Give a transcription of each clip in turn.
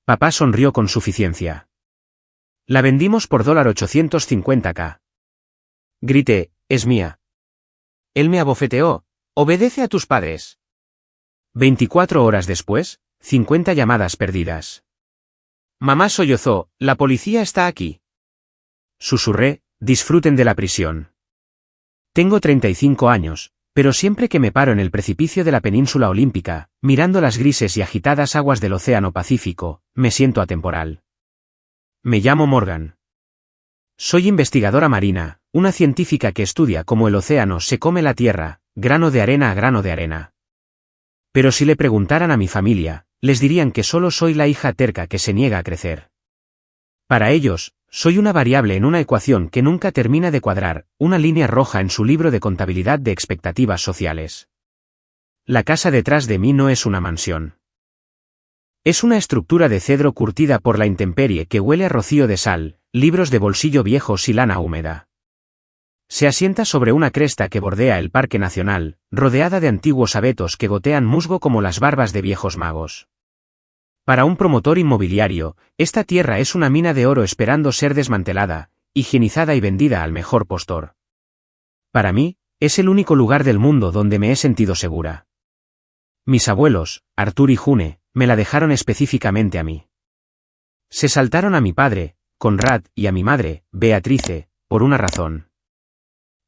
Papá sonrió con suficiencia. La vendimos por $850k. Grité, es mía. Él me abofeteó, obedece a tus padres. 24 horas después, 50 llamadas perdidas. Mamá sollozó, la policía está aquí. Susurré, disfruten de la prisión. Tengo 35 años, pero siempre que me paro en el precipicio de la península olímpica, mirando las grises y agitadas aguas del Océano Pacífico, me siento atemporal. Me llamo Morgan. Soy investigadora marina, una científica que estudia cómo el océano se come la tierra, grano de arena a grano de arena. Pero si le preguntaran a mi familia, les dirían que solo soy la hija terca que se niega a crecer. Para ellos, soy una variable en una ecuación que nunca termina de cuadrar, una línea roja en su libro de contabilidad de expectativas sociales. La casa detrás de mí no es una mansión. Es una estructura de cedro curtida por la intemperie que huele a rocío de sal, libros de bolsillo viejos y lana húmeda. Se asienta sobre una cresta que bordea el Parque Nacional, rodeada de antiguos abetos que gotean musgo como las barbas de viejos magos. Para un promotor inmobiliario, esta tierra es una mina de oro esperando ser desmantelada, higienizada y vendida al mejor postor. Para mí, es el único lugar del mundo donde me he sentido segura. Mis abuelos, Artur y June, me la dejaron específicamente a mí. Se saltaron a mi padre, Conrad, y a mi madre, Beatrice, por una razón.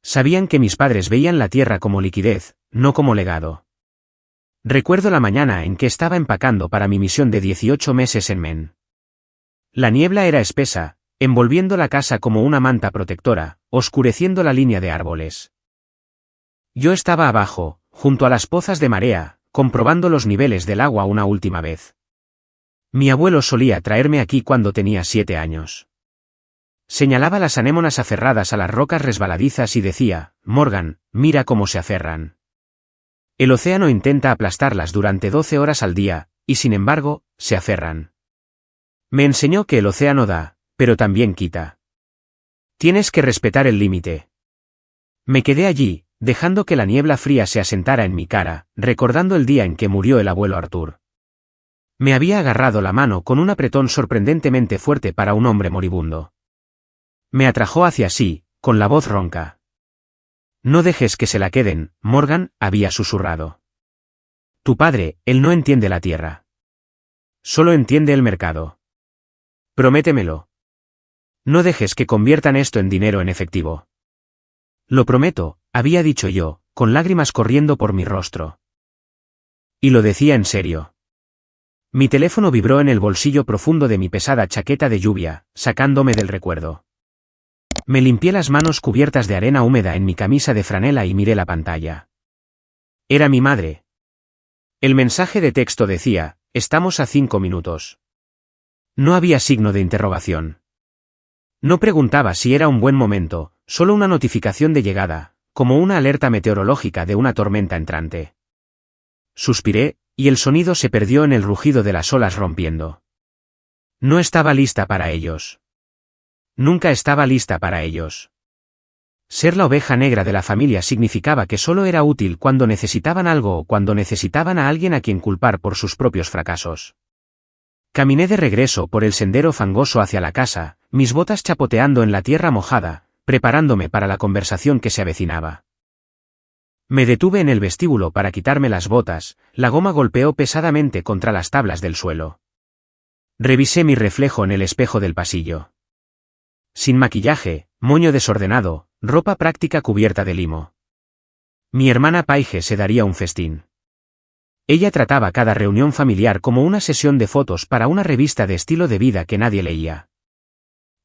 Sabían que mis padres veían la tierra como liquidez, no como legado. Recuerdo la mañana en que estaba empacando para mi misión de 18 meses en Maine. La niebla era espesa, envolviendo la casa como una manta protectora, oscureciendo la línea de árboles. Yo estaba abajo, junto a las pozas de marea, comprobando los niveles del agua una última vez. Mi abuelo solía traerme aquí cuando tenía 7 años. Señalaba las anémonas aferradas a las rocas resbaladizas y decía, Morgan, mira cómo se aferran. El océano intenta aplastarlas durante 12 horas al día, y sin embargo, se aferran. Me enseñó que el océano da, pero también quita. Tienes que respetar el límite. Me quedé allí, dejando que la niebla fría se asentara en mi cara, recordando el día en que murió el abuelo Artur. Me había agarrado la mano con un apretón sorprendentemente fuerte para un hombre moribundo. Me atrajo hacia sí, con la voz ronca. No dejes que se la queden, Morgan, había susurrado. Tu padre, él no entiende la tierra. Solo entiende el mercado. Prométemelo. No dejes que conviertan esto en dinero en efectivo. Lo prometo, había dicho yo, con lágrimas corriendo por mi rostro. Y lo decía en serio. Mi teléfono vibró en el bolsillo profundo de mi pesada chaqueta de lluvia, sacándome del recuerdo. Me limpié las manos cubiertas de arena húmeda en mi camisa de franela y miré la pantalla. Era mi madre. El mensaje de texto decía, estamos a 5 minutos. No había signo de interrogación. No preguntaba si era un buen momento, solo una notificación de llegada, como una alerta meteorológica de una tormenta entrante. Suspiré, y el sonido se perdió en el rugido de las olas rompiendo. No estaba lista para ellos. Nunca estaba lista para ellos. Ser la oveja negra de la familia significaba que solo era útil cuando necesitaban algo o cuando necesitaban a alguien a quien culpar por sus propios fracasos. Caminé de regreso por el sendero fangoso hacia la casa, mis botas chapoteando en la tierra mojada, preparándome para la conversación que se avecinaba. Me detuve en el vestíbulo para quitarme las botas, la goma golpeó pesadamente contra las tablas del suelo. Revisé mi reflejo en el espejo del pasillo. Sin maquillaje, moño desordenado, ropa práctica cubierta de limo. Mi hermana Paige se daría un festín. Ella trataba cada reunión familiar como una sesión de fotos para una revista de estilo de vida que nadie leía.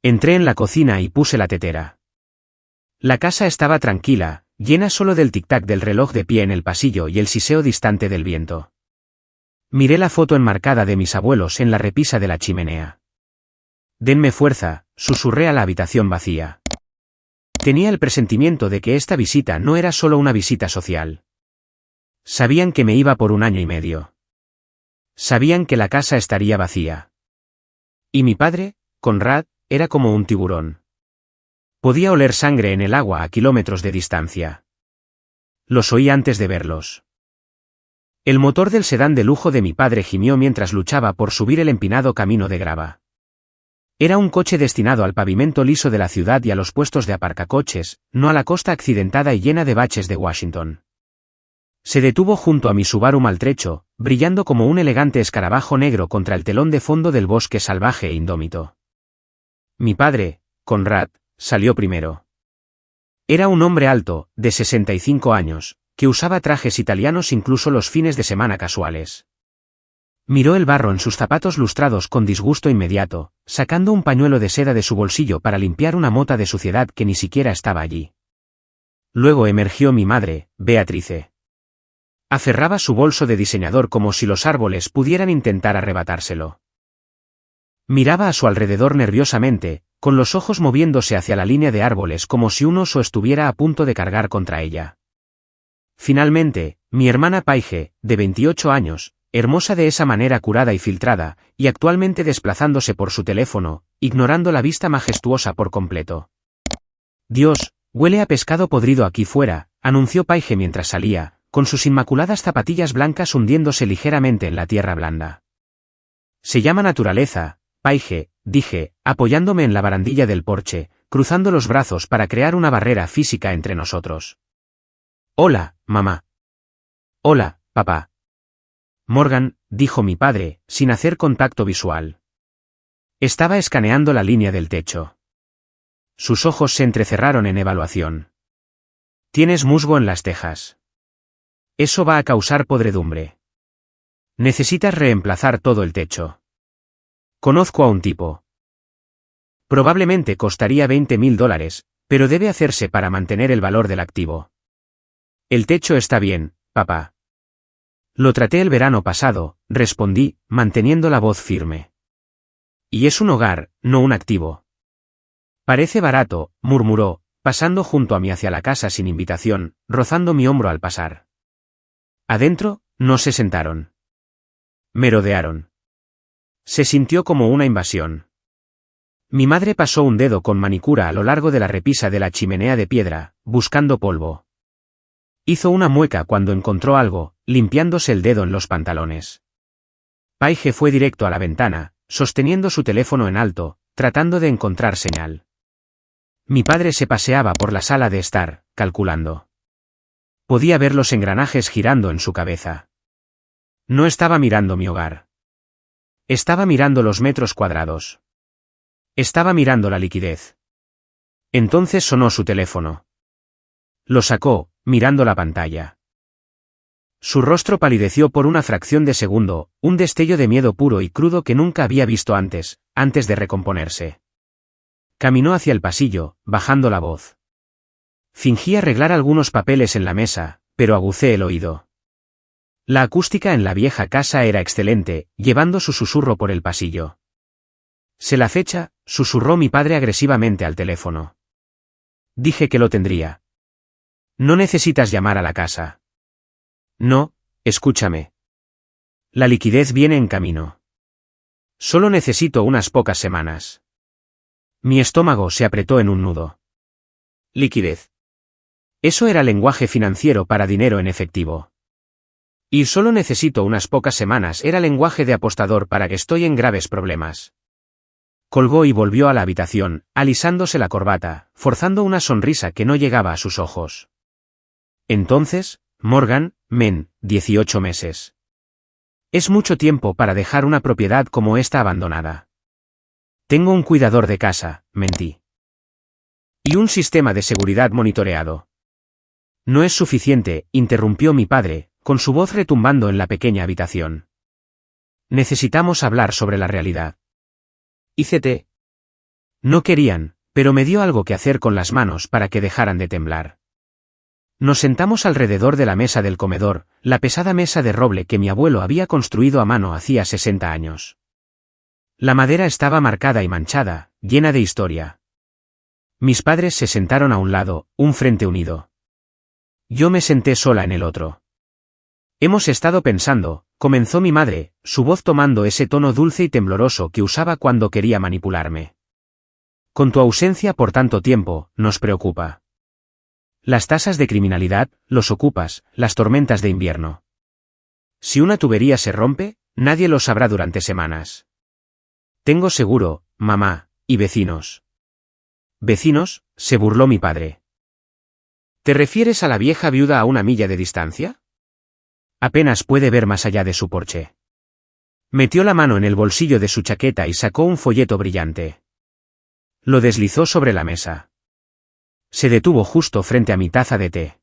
Entré en la cocina y puse la tetera. La casa estaba tranquila, llena solo del tic-tac del reloj de pie en el pasillo y el siseo distante del viento. Miré la foto enmarcada de mis abuelos en la repisa de la chimenea. Denme fuerza, susurré a la habitación vacía. Tenía el presentimiento de que esta visita no era solo una visita social. Sabían que me iba por 1 año y medio. Sabían que la casa estaría vacía. Y mi padre, Conrad, era como un tiburón. Podía oler sangre en el agua a kilómetros de distancia. Los oí antes de verlos. El motor del sedán de lujo de mi padre gimió mientras luchaba por subir el empinado camino de grava. Era un coche destinado al pavimento liso de la ciudad y a los puestos de aparcacoches, no a la costa accidentada y llena de baches de Washington. Se detuvo junto a mi Subaru maltrecho, brillando como un elegante escarabajo negro contra el telón de fondo del bosque salvaje e indómito. Mi padre, Conrad, salió primero. Era un hombre alto, de 65 años, que usaba trajes italianos incluso los fines de semana casuales. Miró el barro en sus zapatos lustrados con disgusto inmediato, sacando un pañuelo de seda de su bolsillo para limpiar una mota de suciedad que ni siquiera estaba allí. Luego emergió mi madre, Beatrice. Aferraba su bolso de diseñador como si los árboles pudieran intentar arrebatárselo. Miraba a su alrededor nerviosamente, con los ojos moviéndose hacia la línea de árboles como si un oso estuviera a punto de cargar contra ella. Finalmente, mi hermana Paige, de 28 años, hermosa de esa manera curada y filtrada, y actualmente desplazándose por su teléfono, ignorando la vista majestuosa por completo. Dios, huele a pescado podrido aquí fuera, anunció Paige mientras salía, con sus inmaculadas zapatillas blancas hundiéndose ligeramente en la tierra blanda. Se llama naturaleza, Paige, dije, apoyándome en la barandilla del porche, cruzando los brazos para crear una barrera física entre nosotros. Hola, mamá. Hola, papá. Morgan, dijo mi padre, sin hacer contacto visual. Estaba escaneando la línea del techo. Sus ojos se entrecerraron en evaluación. Tienes musgo en las tejas. Eso va a causar podredumbre. Necesitas reemplazar todo el techo. Conozco a un tipo. Probablemente costaría $20,000, pero debe hacerse para mantener el valor del activo. El techo está bien, papá. Lo traté el verano pasado, respondí, manteniendo la voz firme. Y es un hogar, no un activo. Parece barato, murmuró, pasando junto a mí hacia la casa sin invitación, rozando mi hombro al pasar. Adentro, no se sentaron. Merodearon. Se sintió como una invasión. Mi madre pasó un dedo con manicura a lo largo de la repisa de la chimenea de piedra, buscando polvo. Hizo una mueca cuando encontró algo, limpiándose el dedo en los pantalones. Paige fue directo a la ventana, sosteniendo su teléfono en alto, tratando de encontrar señal. Mi padre se paseaba por la sala de estar, calculando. Podía ver los engranajes girando en su cabeza. No estaba mirando mi hogar. Estaba mirando los metros cuadrados. Estaba mirando la liquidez. Entonces sonó su teléfono. Lo sacó, mirando la pantalla. Su rostro palideció por una fracción de segundo, un destello de miedo puro y crudo que nunca había visto antes de recomponerse. Caminó hacia el pasillo, bajando la voz. Fingí arreglar algunos papeles en la mesa, pero agucé el oído. La acústica en la vieja casa era excelente, llevando su susurro por el pasillo. «Sé la fecha», susurró mi padre agresivamente al teléfono. Dije que lo tendría. No necesitas llamar a la casa. No, escúchame. La liquidez viene en camino. Solo necesito unas pocas semanas. Mi estómago se apretó en un nudo. Liquidez. Eso era lenguaje financiero para dinero en efectivo. Y solo necesito unas pocas semanas era lenguaje de apostador para que estoy en graves problemas. Colgó y volvió a la habitación, alisándose la corbata, forzando una sonrisa que no llegaba a sus ojos. Entonces, Morgan, 18 meses. Es mucho tiempo para dejar una propiedad como esta abandonada. Tengo un cuidador de casa, mentí. Y un sistema de seguridad monitoreado. No es suficiente, interrumpió mi padre, con su voz retumbando en la pequeña habitación. Necesitamos hablar sobre la realidad. ICT. No querían, pero me dio algo que hacer con las manos para que dejaran de temblar. Nos sentamos alrededor de la mesa del comedor, la pesada mesa de roble que mi abuelo había construido a mano hacía 60 años. La madera estaba marcada y manchada, llena de historia. Mis padres se sentaron a un lado, un frente unido. Yo me senté sola en el otro. Hemos estado pensando, comenzó mi madre, su voz tomando ese tono dulce y tembloroso que usaba cuando quería manipularme. Con tu ausencia por tanto tiempo, nos preocupa. Las tasas de criminalidad, los ocupas, las tormentas de invierno. Si una tubería se rompe, nadie lo sabrá durante semanas. Tengo seguro, mamá, y vecinos. ¿Vecinos?, se burló mi padre. ¿Te refieres a la vieja viuda a una milla de distancia? Apenas puede ver más allá de su porche. Metió la mano en el bolsillo de su chaqueta y sacó un folleto brillante. Lo deslizó sobre la mesa. Se detuvo justo frente a mi taza de té.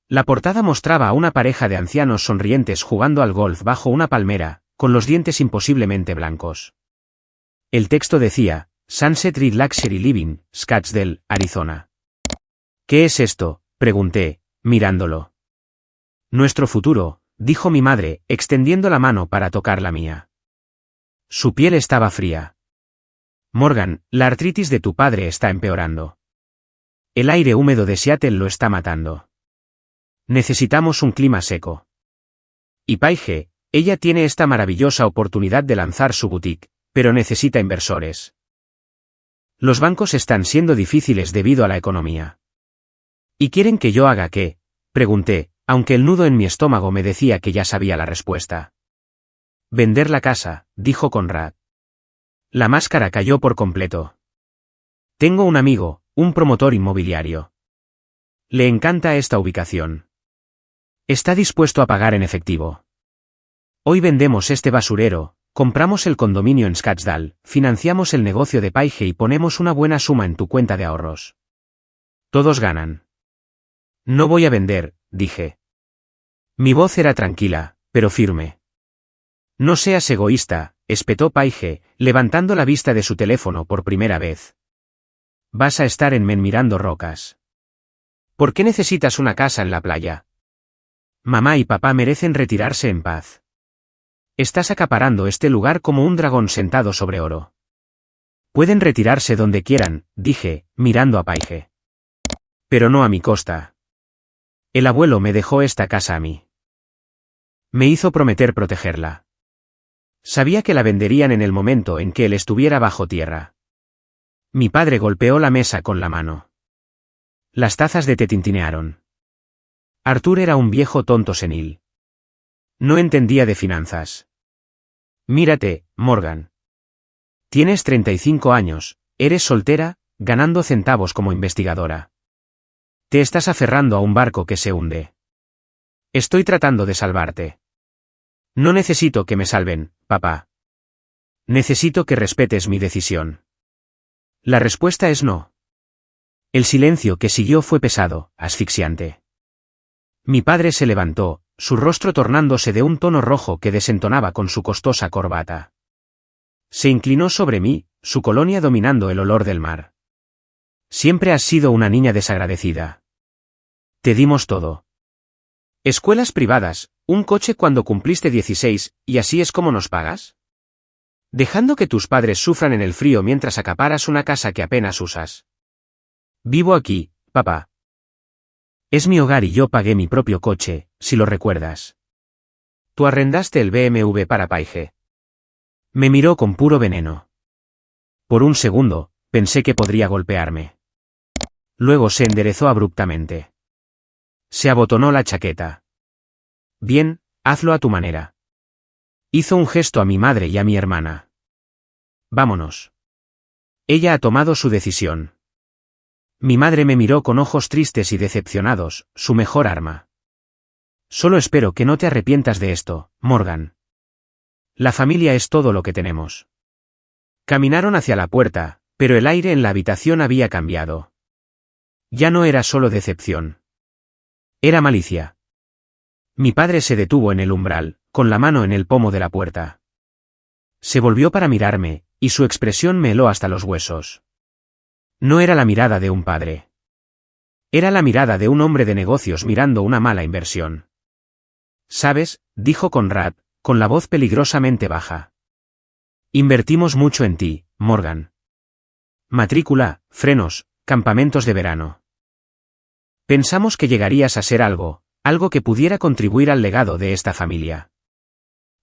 La portada mostraba a una pareja de ancianos sonrientes jugando al golf bajo una palmera, con los dientes imposiblemente blancos. El texto decía, Sunset Ridge Luxury Living, Scottsdale, Arizona. ¿Qué es esto?, pregunté, mirándolo. Nuestro futuro, dijo mi madre, extendiendo la mano para tocar la mía. Su piel estaba fría. Morgan, la artritis de tu padre está empeorando. El aire húmedo de Seattle lo está matando. Necesitamos un clima seco. Y Paige, ella tiene esta maravillosa oportunidad de lanzar su boutique, pero necesita inversores. Los bancos están siendo difíciles debido a la economía. ¿Y quieren que yo haga qué?, pregunté, aunque el nudo en mi estómago me decía que ya sabía la respuesta. Vender la casa, dijo Conrad. La máscara cayó por completo. Tengo un amigo, un promotor inmobiliario. Le encanta esta ubicación. Está dispuesto a pagar en efectivo. Hoy vendemos este basurero, compramos el condominio en Scottsdale, financiamos el negocio de Paige y ponemos una buena suma en tu cuenta de ahorros. Todos ganan. No voy a vender, dije. Mi voz era tranquila, pero firme. No seas egoísta, espetó Paige, levantando la vista de su teléfono por primera vez. Vas a estar en Men mirando rocas. ¿Por qué necesitas una casa en la playa? Mamá y papá merecen retirarse en paz. Estás acaparando este lugar como un dragón sentado sobre oro. Pueden retirarse donde quieran, dije, mirando a Paige. Pero no a mi costa. El abuelo me dejó esta casa a mí. Me hizo prometer protegerla. Sabía que la venderían en el momento en que él estuviera bajo tierra. Mi padre golpeó la mesa con la mano. Las tazas de té tintinearon. Arthur era un viejo tonto senil. No entendía de finanzas. Mírate, Morgan. Tienes 35 años, eres soltera, ganando centavos como investigadora. Te estás aferrando a un barco que se hunde. Estoy tratando de salvarte. No necesito que me salven, papá. Necesito que respetes mi decisión. La respuesta es no. El silencio que siguió fue pesado, asfixiante. Mi padre se levantó, su rostro tornándose de un tono rojo que desentonaba con su costosa corbata. Se inclinó sobre mí, su colonia dominando el olor del mar. Siempre has sido una niña desagradecida. Te dimos todo. Escuelas privadas, un coche cuando cumpliste 16, ¿y así es como nos pagas? Dejando que tus padres sufran en el frío mientras acaparas una casa que apenas usas. Vivo aquí, papá. Es mi hogar y yo pagué mi propio coche, si lo recuerdas. Tú arrendaste el BMW para Paige. Me miró con puro veneno. Por un segundo, pensé que podría golpearme. Luego se enderezó abruptamente. Se abotonó la chaqueta. Bien, hazlo a tu manera. Hizo un gesto a mi madre y a mi hermana. Vámonos. Ella ha tomado su decisión. Mi madre me miró con ojos tristes y decepcionados, su mejor arma. Solo espero que no te arrepientas de esto, Morgan. La familia es todo lo que tenemos. Caminaron hacia la puerta, pero el aire en la habitación había cambiado. Ya no era solo decepción. Era malicia. Mi padre se detuvo en el umbral, con la mano en el pomo de la puerta. Se volvió para mirarme, y su expresión me heló hasta los huesos. No era la mirada de un padre. Era la mirada de un hombre de negocios mirando una mala inversión. ¿Sabes?, dijo Conrad, con la voz peligrosamente baja. Invertimos mucho en ti, Morgan. Matrícula, frenos, campamentos de verano. Pensamos que llegarías a ser algo que pudiera contribuir al legado de esta familia.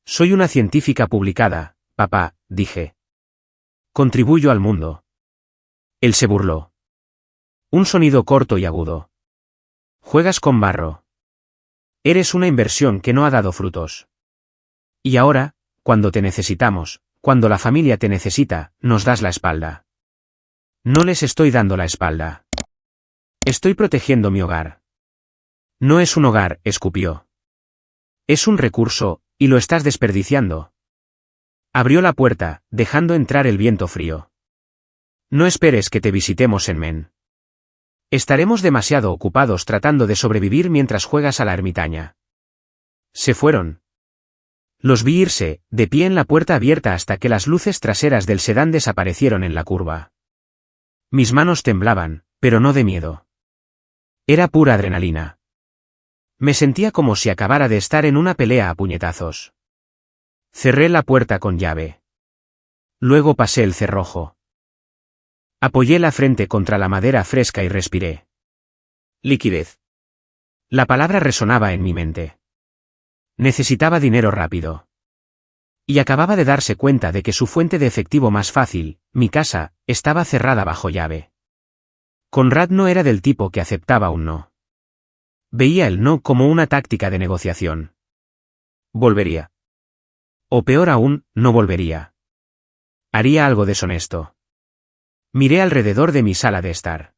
Soy una científica publicada, papá, dije. Contribuyo al mundo. Él se burló. Un sonido corto y agudo. Juegas con barro. Eres una inversión que no ha dado frutos. Y ahora, cuando te necesitamos, cuando la familia te necesita, nos das la espalda. No les estoy dando la espalda. Estoy protegiendo mi hogar. No es un hogar, escupió. Es un recurso, y lo estás desperdiciando. Abrió la puerta, dejando entrar el viento frío. No esperes que te visitemos en Men. Estaremos demasiado ocupados tratando de sobrevivir mientras juegas a la ermitaña. Se fueron. Los vi irse, de pie en la puerta abierta hasta que las luces traseras del sedán desaparecieron en la curva. Mis manos temblaban, pero no de miedo. Era pura adrenalina. Me sentía como si acabara de estar en una pelea a puñetazos. Cerré la puerta con llave. Luego pasé el cerrojo. Apoyé la frente contra la madera fresca y respiré. Liquidez. La palabra resonaba en mi mente. Necesitaba dinero rápido. Y acababa de darse cuenta de que su fuente de efectivo más fácil, mi casa, estaba cerrada bajo llave. Conrad no era del tipo que aceptaba un no. Veía el no como una táctica de negociación. Volvería. O peor aún, no volvería. Haría algo deshonesto. Miré alrededor de mi sala de estar.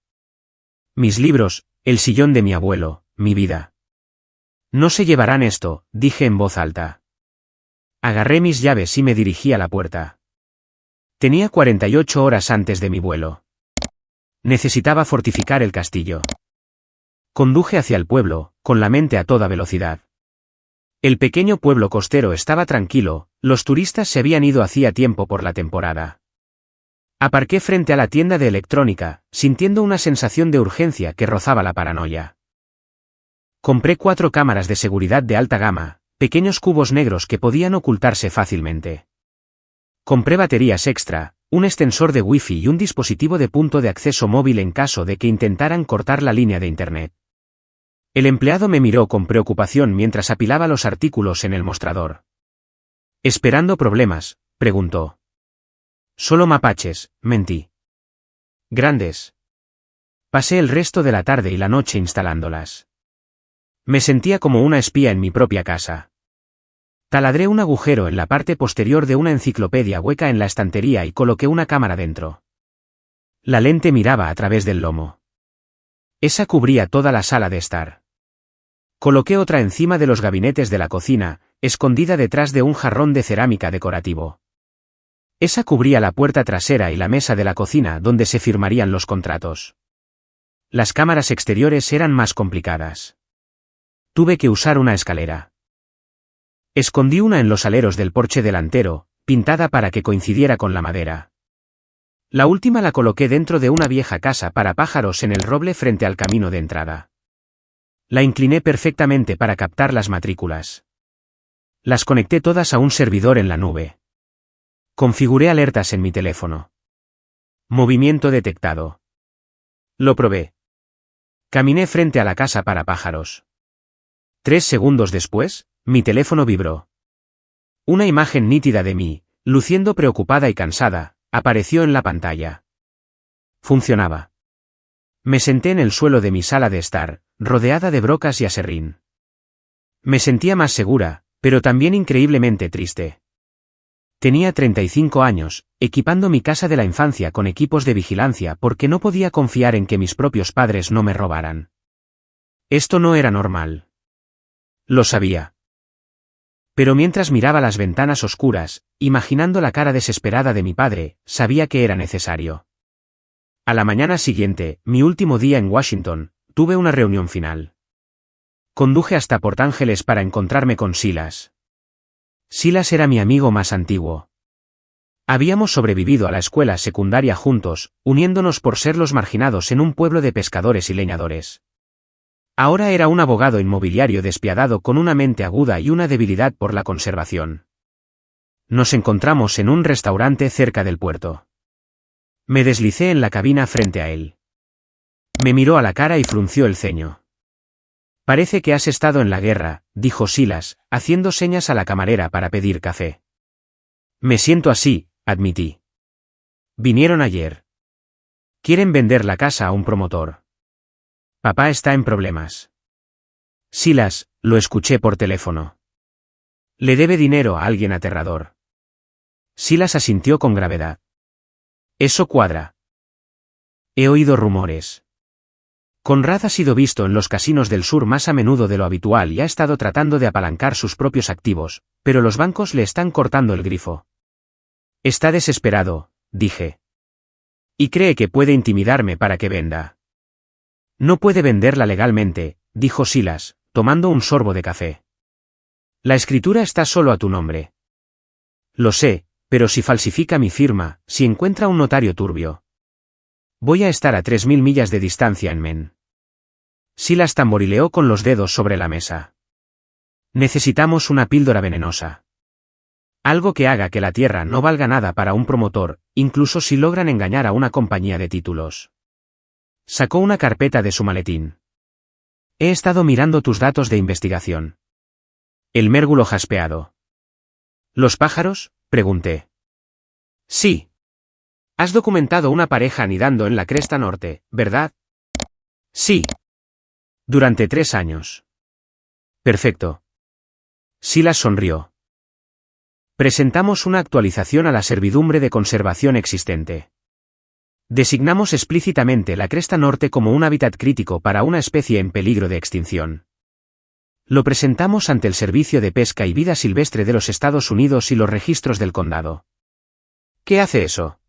Mis libros, el sillón de mi abuelo, mi vida. No se llevarán esto, dije en voz alta. Agarré mis llaves y me dirigí a la puerta. Tenía 48 horas antes de mi vuelo. Necesitaba fortificar el castillo. Conduje hacia el pueblo, con la mente a toda velocidad. El pequeño pueblo costero estaba tranquilo, los turistas se habían ido hacía tiempo por la temporada. Aparqué frente a la tienda de electrónica, sintiendo una sensación de urgencia que rozaba la paranoia. Compré 4 cámaras de seguridad de alta gama, pequeños cubos negros que podían ocultarse fácilmente. Compré baterías extra, un extensor de Wi-Fi y un dispositivo de punto de acceso móvil en caso de que intentaran cortar la línea de internet. El empleado me miró con preocupación mientras apilaba los artículos en el mostrador. ¿Esperando problemas?, preguntó. Solo mapaches, mentí. Grandes. Pasé el resto de la tarde y la noche instalándolas. Me sentía como una espía en mi propia casa. Taladré un agujero en la parte posterior de una enciclopedia hueca en la estantería y coloqué una cámara dentro. La lente miraba a través del lomo. Esa cubría toda la sala de estar. Coloqué otra encima de los gabinetes de la cocina, escondida detrás de un jarrón de cerámica decorativo. Esa cubría la puerta trasera y la mesa de la cocina donde se firmarían los contratos. Las cámaras exteriores eran más complicadas. Tuve que usar una escalera. Escondí una en los aleros del porche delantero, pintada para que coincidiera con la madera. La última la coloqué dentro de una vieja casa para pájaros en el roble frente al camino de entrada. La incliné perfectamente para captar las matrículas. Las conecté todas a un servidor en la nube. Configuré alertas en mi teléfono. Movimiento detectado. Lo probé. Caminé frente a la casa para pájaros. 3 segundos después, mi teléfono vibró. Una imagen nítida de mí, luciendo preocupada y cansada, apareció en la pantalla. Funcionaba. Me senté en el suelo de mi sala de estar, rodeada de brocas y aserrín. Me sentía más segura, pero también increíblemente triste. Tenía 35 años, equipando mi casa de la infancia con equipos de vigilancia porque no podía confiar en que mis propios padres no me robaran. Esto no era normal. Lo sabía. Pero mientras miraba las ventanas oscuras, imaginando la cara desesperada de mi padre, sabía que era necesario. A la mañana siguiente, mi último día en Washington, tuve una reunión final. Conduje hasta Port Ángeles para encontrarme con Silas. Silas era mi amigo más antiguo. Habíamos sobrevivido a la escuela secundaria juntos, uniéndonos por ser los marginados en un pueblo de pescadores y leñadores. Ahora era un abogado inmobiliario despiadado con una mente aguda y una debilidad por la conservación. Nos encontramos en un restaurante cerca del puerto. Me deslicé en la cabina frente a él. Me miró a la cara y frunció el ceño. Parece que has estado en la guerra, dijo Silas, haciendo señas a la camarera para pedir café. Me siento así, admití. Vinieron ayer. Quieren vender la casa a un promotor. Papá está en problemas. Silas, Lo escuché por teléfono. Le debe dinero a alguien aterrador. Silas asintió con gravedad. Eso cuadra. He oído rumores. Conrad ha sido visto en los casinos del sur más a menudo de lo habitual y ha estado tratando de apalancar sus propios activos, pero los bancos le están cortando el grifo. Está desesperado, dije. Y cree que puede intimidarme para que venda. No puede venderla legalmente, dijo Silas, tomando un sorbo de café. La escritura está solo a tu nombre. Lo sé, pero si falsifica mi firma, si encuentra un notario turbio. Voy a estar a 3000 millas de distancia en Men. Silas tamborileó con los dedos sobre la mesa. Necesitamos una píldora venenosa. Algo que haga que la tierra no valga nada para un promotor, incluso si logran engañar a una compañía de títulos. Sacó una carpeta de su maletín. He estado mirando tus datos de investigación. El mérgulo jaspeado. ¿Los pájaros? Pregunté. Sí. Has documentado una pareja anidando en la cresta norte, ¿verdad? Sí. Durante 3 años. Perfecto. Silas sonrió. Presentamos una actualización a la servidumbre de conservación existente. Designamos explícitamente la cresta norte como un hábitat crítico para una especie en peligro de extinción. Lo presentamos ante el Servicio de Pesca y Vida Silvestre de los Estados Unidos y los registros del condado. ¿Qué hace eso?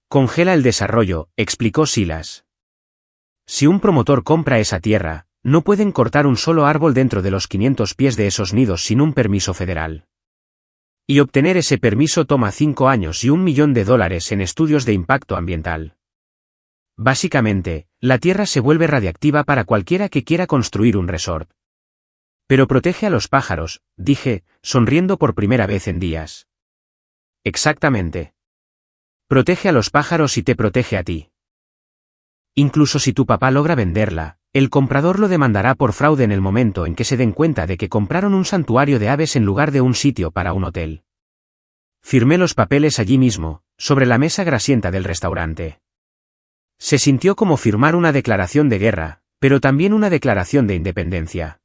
Congela el desarrollo, explicó Silas. Si un promotor compra esa tierra, no pueden cortar un solo árbol dentro de los 500 pies de esos nidos sin un permiso federal. Y obtener ese permiso toma 5 años y $1 millón en estudios de impacto ambiental. Básicamente, la tierra se vuelve radiactiva para cualquiera que quiera construir un resort. Pero protege a los pájaros, dije, sonriendo por primera vez en días. Exactamente. Protege a los pájaros y te protege a ti. Incluso si tu papá logra venderla, el comprador lo demandará por fraude en el momento en que se den cuenta de que compraron un santuario de aves en lugar de un sitio para un hotel. Firmé los papeles allí mismo, sobre la mesa grasienta del restaurante. Se sintió como firmar una declaración de guerra, pero también una declaración de independencia.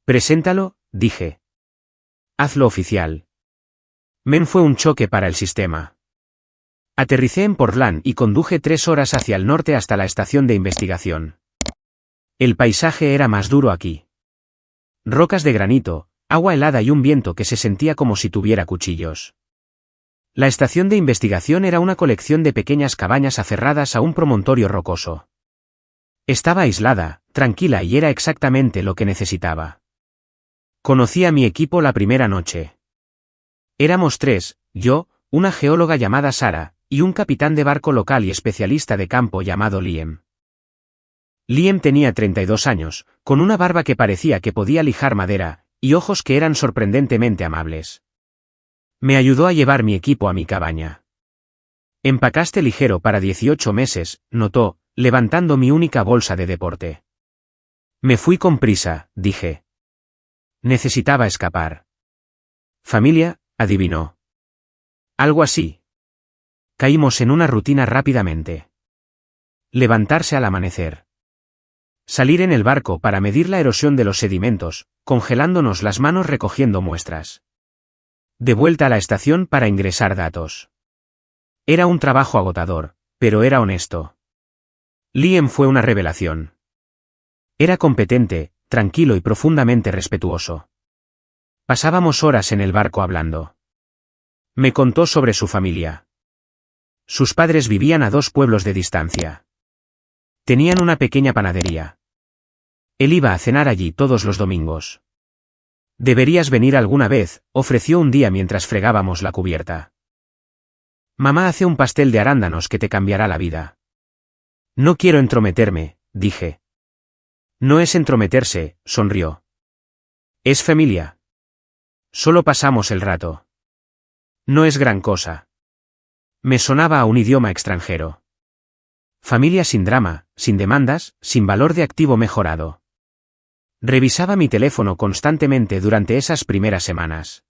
Preséntalo, dije. Hazlo oficial. Men fue un choque para el sistema. Aterricé en Portland y conduje 3 horas hacia el norte hasta la estación de investigación. El paisaje era más duro aquí. Rocas de granito, agua helada y un viento que se sentía como si tuviera cuchillos. La estación de investigación era una colección de pequeñas cabañas aferradas a un promontorio rocoso. Estaba aislada, tranquila y era exactamente lo que necesitaba. Conocí a mi equipo la primera noche. Éramos 3, yo, una geóloga llamada Sara, y un capitán de barco local y especialista de campo llamado Liam. Liam tenía 32 años, con una barba que parecía que podía lijar madera, y ojos que eran sorprendentemente amables. Me ayudó a llevar mi equipo a mi cabaña. Empacaste ligero para 18 meses, notó, levantando mi única bolsa de deporte. Me fui con prisa, dije. Necesitaba escapar. Familia, adivinó. Algo así. Caímos en una rutina rápidamente. Levantarse al amanecer. Salir en el barco para medir la erosión de los sedimentos, congelándonos las manos recogiendo muestras. De vuelta a la estación para ingresar datos. Era un trabajo agotador, pero era honesto. Liam fue una revelación. Era competente, tranquilo y profundamente respetuoso. Pasábamos horas en el barco hablando. Me contó sobre su familia. Sus padres vivían a 2 pueblos de distancia. Tenían una pequeña panadería. Él iba a cenar allí todos los domingos. Deberías venir alguna vez, ofreció un día mientras fregábamos la cubierta. Mamá hace un pastel de arándanos que te cambiará la vida. No quiero entrometerme, dije. No es entrometerse, sonrió. Es familia. Solo pasamos el rato. No es gran cosa. Me sonaba a un idioma extranjero. Familia sin drama, sin demandas, sin valor de activo mejorado. Revisaba mi teléfono constantemente durante esas primeras semanas.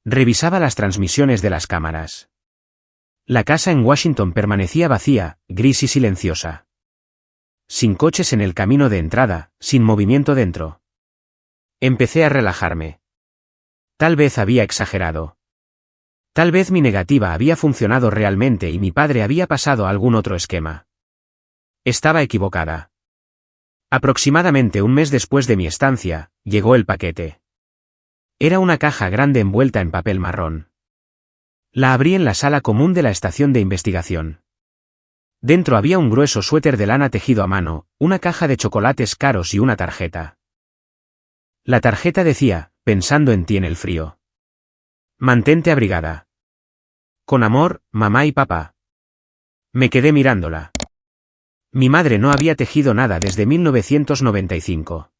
Revisaba las transmisiones de las cámaras. La casa en Washington permanecía vacía, gris y silenciosa. Sin coches en el camino de entrada, sin movimiento dentro. Empecé a relajarme. Tal vez había exagerado. Tal vez mi negativa había funcionado realmente y mi padre había pasado a algún otro esquema. Estaba equivocada. Aproximadamente un mes después de mi estancia, llegó el paquete. Era una caja grande envuelta en papel marrón. La abrí en la sala común de la estación de investigación. Dentro había un grueso suéter de lana tejido a mano, una caja de chocolates caros y una tarjeta. La tarjeta decía, pensando en ti en el frío. Mantente abrigada. Con amor, mamá y papá. Me quedé mirándola. Mi madre no había tejido nada desde 1995.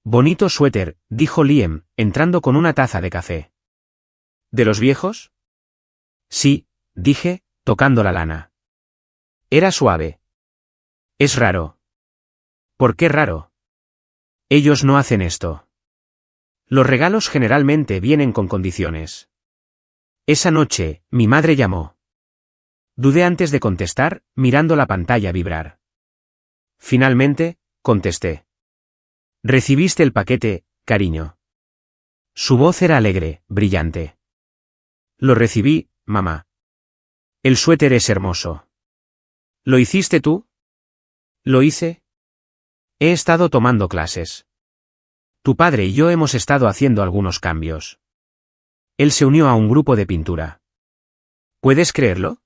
Bonito suéter, dijo Liam, entrando con una taza de café. ¿De los viejos? Sí, dije, tocando la lana. Era suave. Es raro. ¿Por qué raro? Ellos no hacen esto. Los regalos generalmente vienen con condiciones. Esa noche, mi madre llamó. Dudé antes de contestar, mirando la pantalla vibrar. Finalmente, contesté. ¿Recibiste el paquete, cariño? Su voz era alegre, brillante. Lo recibí, mamá. El suéter es hermoso. ¿Lo hiciste tú? ¿Lo hice? He estado tomando clases. Tu padre y yo hemos estado haciendo algunos cambios. Él se unió a un grupo de pintura. ¿Puedes creerlo?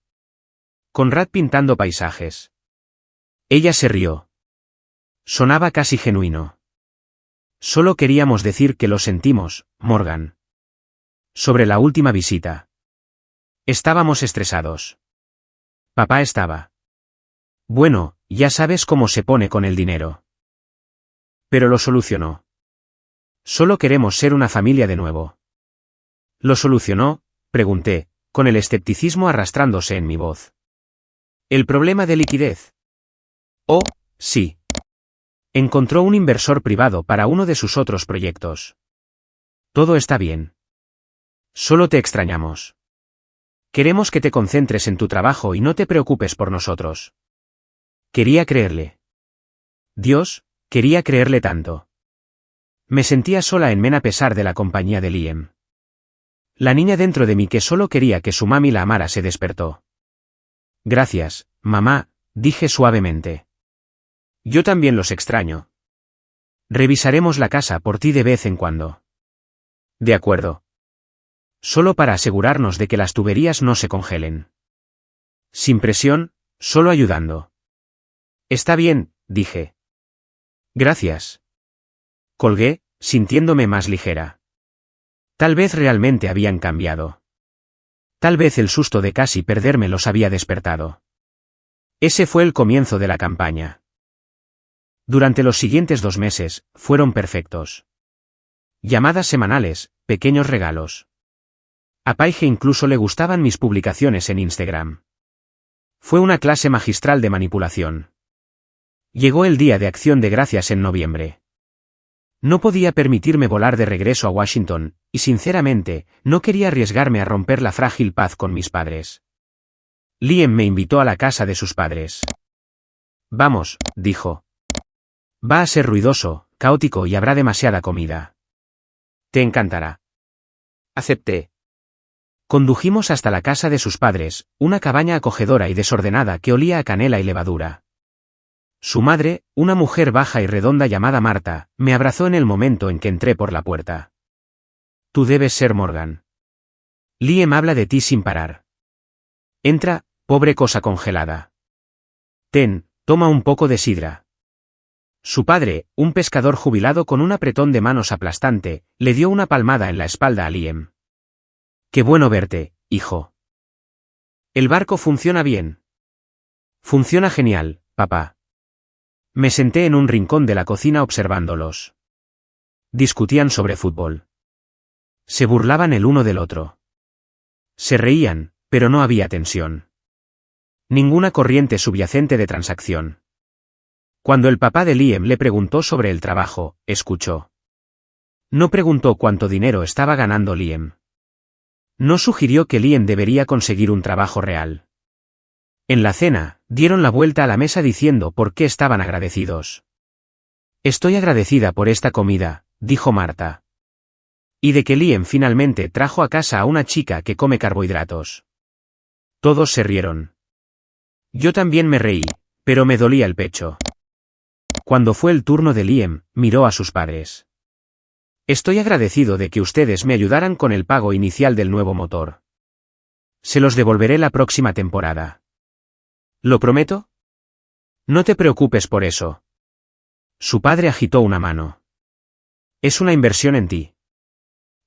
Conrad pintando paisajes. Ella se rió. Sonaba casi genuino. Solo queríamos decir que lo sentimos, Morgan. Sobre la última visita. Estábamos estresados. Papá estaba. Bueno, ya sabes cómo se pone con el dinero. Pero lo solucionó. Solo queremos ser una familia de nuevo. ¿Lo solucionó?, pregunté, con el escepticismo arrastrándose en mi voz. ¿El problema de liquidez? Oh, sí. Encontró un inversor privado para uno de sus otros proyectos. Todo está bien. Solo te extrañamos. Queremos que te concentres en tu trabajo y no te preocupes por nosotros. Quería creerle. Dios, quería creerle tanto. Me sentía sola en Men a pesar de la compañía de Liam. La niña dentro de mí que solo quería que su mami la amara se despertó. Gracias, mamá, dije suavemente. Yo también los extraño. Revisaremos la casa por ti de vez en cuando. De acuerdo. Solo para asegurarnos de que las tuberías no se congelen. Sin presión, solo ayudando. Está bien, dije. Gracias. Colgué, sintiéndome más ligera. Tal vez realmente habían cambiado. Tal vez el susto de casi perderme los había despertado. Ese fue el comienzo de la campaña. Durante los siguientes 2 meses, fueron perfectos. Llamadas semanales, pequeños regalos. A Paige incluso le gustaban mis publicaciones en Instagram. Fue una clase magistral de manipulación. Llegó el día de Acción de Gracias en noviembre. No podía permitirme volar de regreso a Washington, y sinceramente, no quería arriesgarme a romper la frágil paz con mis padres. Liam me invitó a la casa de sus padres. Vamos, dijo. Va a ser ruidoso, caótico y habrá demasiada comida. Te encantará. Acepté. Condujimos hasta la casa de sus padres, una cabaña acogedora y desordenada que olía a canela y levadura. Su madre, una mujer baja y redonda llamada Marta, me abrazó en el momento en que entré por la puerta. Tú debes ser Morgan. Liam habla de ti sin parar. Entra, pobre cosa congelada. Ten, toma un poco de sidra. Su padre, un pescador jubilado con un apretón de manos aplastante, le dio una palmada en la espalda a Liam. Qué bueno verte, hijo. ¿El barco funciona bien? Funciona genial, papá. Me senté en un rincón de la cocina observándolos. Discutían sobre fútbol. Se burlaban el uno del otro. Se reían, pero no había tensión. Ninguna corriente subyacente de transacción. Cuando el papá de Liam le preguntó sobre el trabajo, escuchó. No preguntó cuánto dinero estaba ganando Liam. No sugirió que Liam debería conseguir un trabajo real. En la cena, dieron la vuelta a la mesa diciendo por qué estaban agradecidos. Estoy agradecida por esta comida, dijo Marta. Y de que Liam finalmente trajo a casa a una chica que come carbohidratos. Todos se rieron. Yo también me reí, pero me dolía el pecho. Cuando fue el turno de Liam, miró a sus padres. Estoy agradecido de que ustedes me ayudaran con el pago inicial del nuevo motor. Se los devolveré la próxima temporada. ¿Lo prometo? No te preocupes por eso. Su padre agitó una mano. Es una inversión en ti.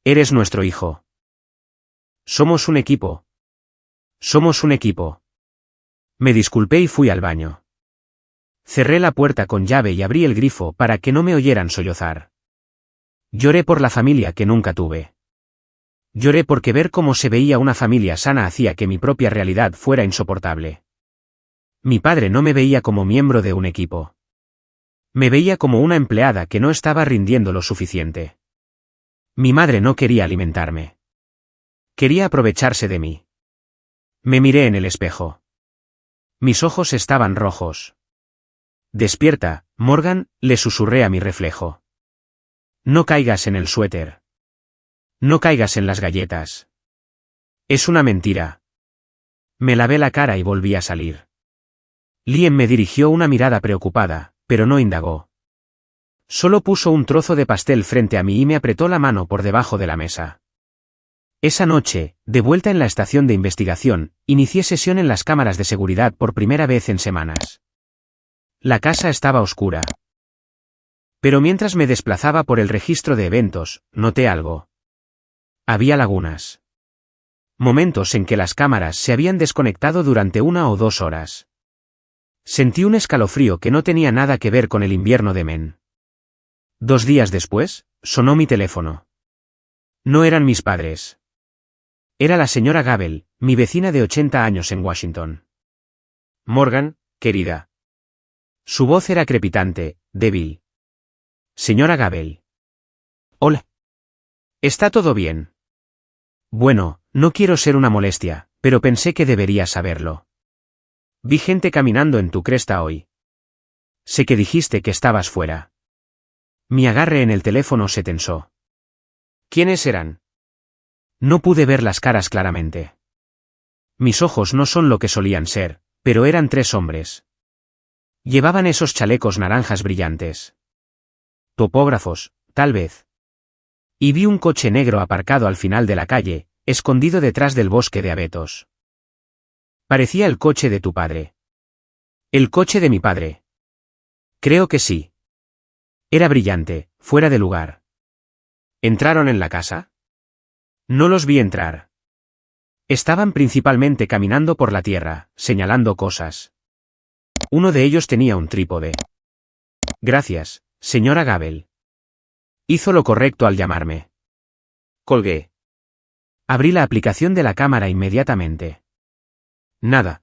Eres nuestro hijo. Somos un equipo. Somos un equipo. Me disculpé y fui al baño. Cerré la puerta con llave y abrí el grifo para que no me oyeran sollozar. Lloré por la familia que nunca tuve. Lloré porque ver cómo se veía una familia sana hacía que mi propia realidad fuera insoportable. Mi padre no me veía como miembro de un equipo. Me veía como una empleada que no estaba rindiendo lo suficiente. Mi madre no quería alimentarme. Quería aprovecharse de mí. Me miré en el espejo. Mis ojos estaban rojos. Despierta, Morgan, le susurré a mi reflejo. No caigas en el suéter. No caigas en las galletas. Es una mentira. Me lavé la cara y volví a salir. Liam me dirigió una mirada preocupada, pero no indagó. Solo puso un trozo de pastel frente a mí y me apretó la mano por debajo de la mesa. Esa noche, de vuelta en la estación de investigación, inicié sesión en las cámaras de seguridad por primera vez en semanas. La casa estaba oscura. Pero mientras me desplazaba por el registro de eventos, noté algo. Había lagunas. Momentos en que las cámaras se habían desconectado durante 1 o 2 horas. Sentí un escalofrío que no tenía nada que ver con el invierno de Men. 2 días después, sonó mi teléfono. No eran mis padres. Era la señora Gable, mi vecina de 80 años en Washington. Morgan, querida. Su voz era crepitante, débil. Señora Gable. Hola. ¿Está todo bien? Bueno, no quiero ser una molestia, pero pensé que deberías saberlo. Vi gente caminando en tu cresta hoy. Sé que dijiste que estabas fuera. Mi agarre en el teléfono se tensó. ¿Quiénes eran? No pude ver las caras claramente. Mis ojos no son lo que solían ser, pero eran 3 hombres. Llevaban esos chalecos naranjas brillantes. Topógrafos, tal vez. Y vi un coche negro aparcado al final de la calle, escondido detrás del bosque de abetos. Parecía el coche de tu padre. El coche de mi padre. Creo que sí. Era brillante, fuera de lugar. ¿Entraron en la casa? No los vi entrar. Estaban principalmente caminando por la tierra, señalando cosas. Uno de ellos tenía un trípode. Gracias, señora Gable. Hizo lo correcto al llamarme. Colgué. Abrí la aplicación de la cámara inmediatamente. Nada.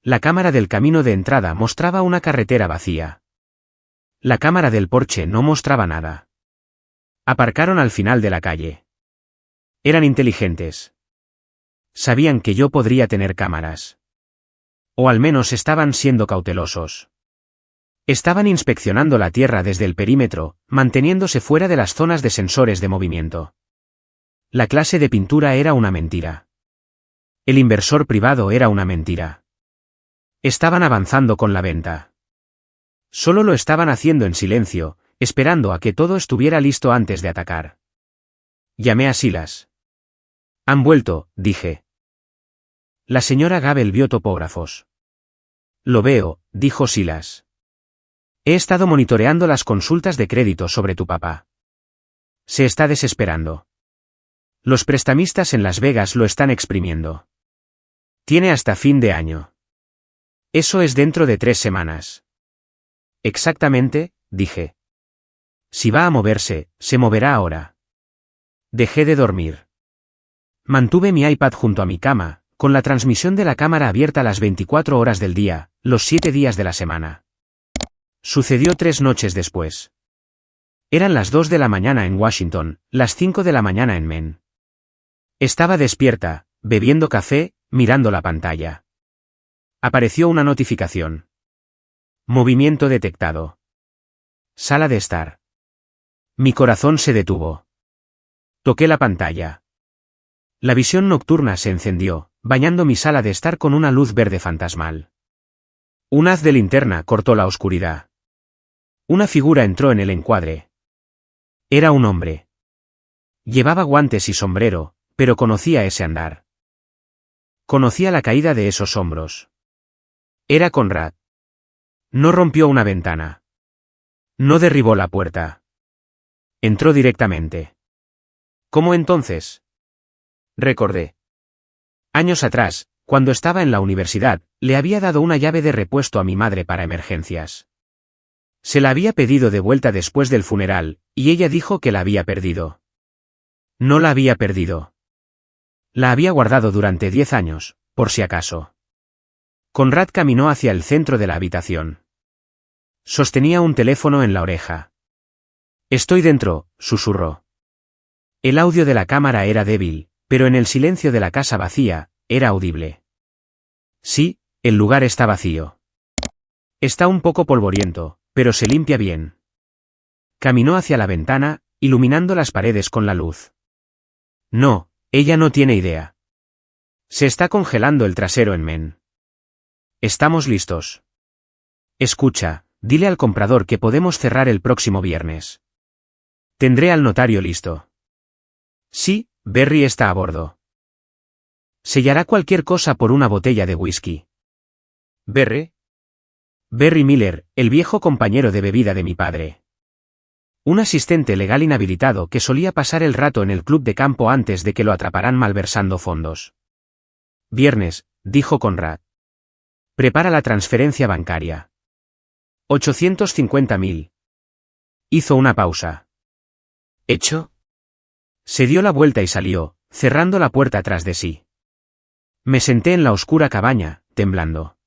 La cámara del camino de entrada mostraba una carretera vacía. La cámara del porche no mostraba nada. Aparcaron al final de la calle. Eran inteligentes. Sabían que yo podría tener cámaras. O al menos estaban siendo cautelosos. Estaban inspeccionando la tierra desde el perímetro, manteniéndose fuera de las zonas de sensores de movimiento. La clase de pintura era una mentira. El inversor privado era una mentira. Estaban avanzando con la venta. Solo lo estaban haciendo en silencio, esperando a que todo estuviera listo antes de atacar. Llamé a Silas. Han vuelto, dije. La señora Gable vio topógrafos. Lo veo, dijo Silas. He estado monitoreando las consultas de crédito sobre tu papá. Se está desesperando. Los prestamistas en Las Vegas lo están exprimiendo. Tiene hasta fin de año. Eso es dentro de 3 semanas. Exactamente, dije. Si va a moverse, se moverá ahora. Dejé de dormir. Mantuve mi iPad junto a mi cama, con la transmisión de la cámara abierta las 24 horas del día, los 7 días de la semana. Sucedió 3 noches después. Eran las 2 de la mañana en Washington, las 5 de la mañana en Men. Estaba despierta, bebiendo café, mirando la pantalla. Apareció una notificación. Movimiento detectado. Sala de estar. Mi corazón se detuvo. Toqué la pantalla. La visión nocturna se encendió, bañando mi sala de estar con una luz verde fantasmal. Un haz de linterna cortó la oscuridad. Una figura entró en el encuadre. Era un hombre. Llevaba guantes y sombrero, pero conocía ese andar. Conocía la caída de esos hombros. Era Conrad. No rompió una ventana. No derribó la puerta. Entró directamente. ¿Cómo entonces? Recordé. Años atrás, cuando estaba en la universidad, le había dado una llave de repuesto a mi madre para emergencias. Se la había pedido de vuelta después del funeral, y ella dijo que la había perdido. No la había perdido. La había guardado durante 10 años, por si acaso. Conrad caminó hacia el centro de la habitación. Sostenía un teléfono en la oreja. «Estoy dentro», susurró. El audio de la cámara era débil, pero en el silencio de la casa vacía, era audible. Sí, el lugar está vacío. Está un poco polvoriento, pero se limpia bien. Caminó hacia la ventana, iluminando las paredes con la luz. No, ella no tiene idea. Se está congelando el trasero en Men. Estamos listos. Escucha, dile al comprador que podemos cerrar el próximo viernes. Tendré al notario listo. Sí, Berry está a bordo. Sellará cualquier cosa por una botella de whisky. ¿Berry? Berry Miller, el viejo compañero de bebida de mi padre. Un asistente legal inhabilitado que solía pasar el rato en el club de campo antes de que lo atraparan malversando fondos. Viernes, dijo Conrad. Prepara la transferencia bancaria. 850.000. Hizo una pausa. ¿Hecho? Se dio la vuelta y salió, cerrando la puerta tras de sí. Me senté en la oscura cabaña, temblando.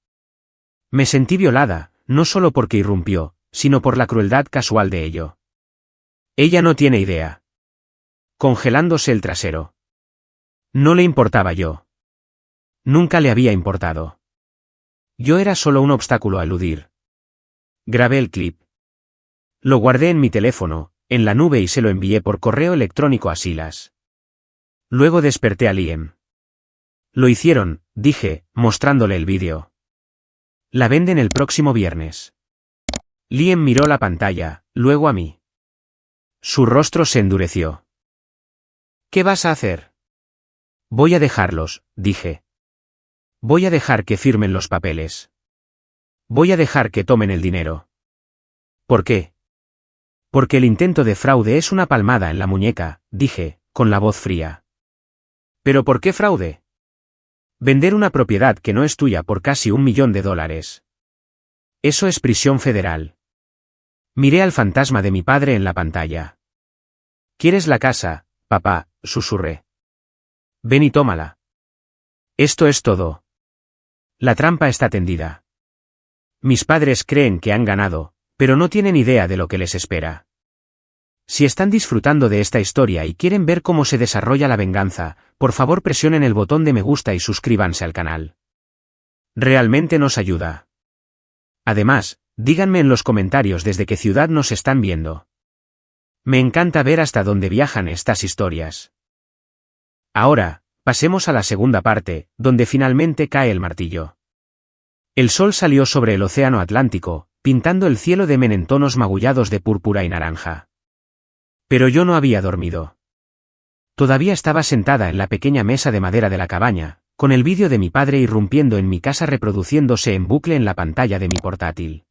Me sentí violada, no solo porque irrumpió, sino por la crueldad casual de ello. Ella no tiene idea. Congelándose el trasero. No le importaba yo. Nunca le había importado. Yo era solo un obstáculo a eludir. Grabé el clip. Lo guardé en mi teléfono, en la nube y se lo envié por correo electrónico a Silas. Luego desperté a Liam. Lo hicieron, dije, mostrándole el vídeo. La venden el próximo viernes. Liam miró la pantalla, luego a mí. Su rostro se endureció. ¿Qué vas a hacer? Voy a dejarlos, dije. Voy a dejar que firmen los papeles. Voy a dejar que tomen el dinero. ¿Por qué? Porque el intento de fraude es una palmada en la muñeca, dije, con la voz fría. ¿Pero por qué fraude? Vender una propiedad que no es tuya por casi $1 millón. Eso es prisión federal. Miré al fantasma de mi padre en la pantalla. ¿Quieres la casa, papá?, susurré. Ven y tómala. Esto es todo. La trampa está tendida. Mis padres creen que han ganado, pero no tienen idea de lo que les espera. Si están disfrutando de esta historia y quieren ver cómo se desarrolla la venganza, por favor presionen el botón de me gusta y suscríbanse al canal. Realmente nos ayuda. Además, díganme en los comentarios desde qué ciudad nos están viendo. Me encanta ver hasta dónde viajan estas historias. Ahora, pasemos a la segunda parte, donde finalmente cae el martillo. El sol salió sobre el océano Atlántico, pintando el cielo de Men en tonos magullados de púrpura y naranja. Pero yo no había dormido. Todavía estaba sentada en la pequeña mesa de madera de la cabaña, con el vídeo de mi padre irrumpiendo en mi casa reproduciéndose en bucle en la pantalla de mi portátil.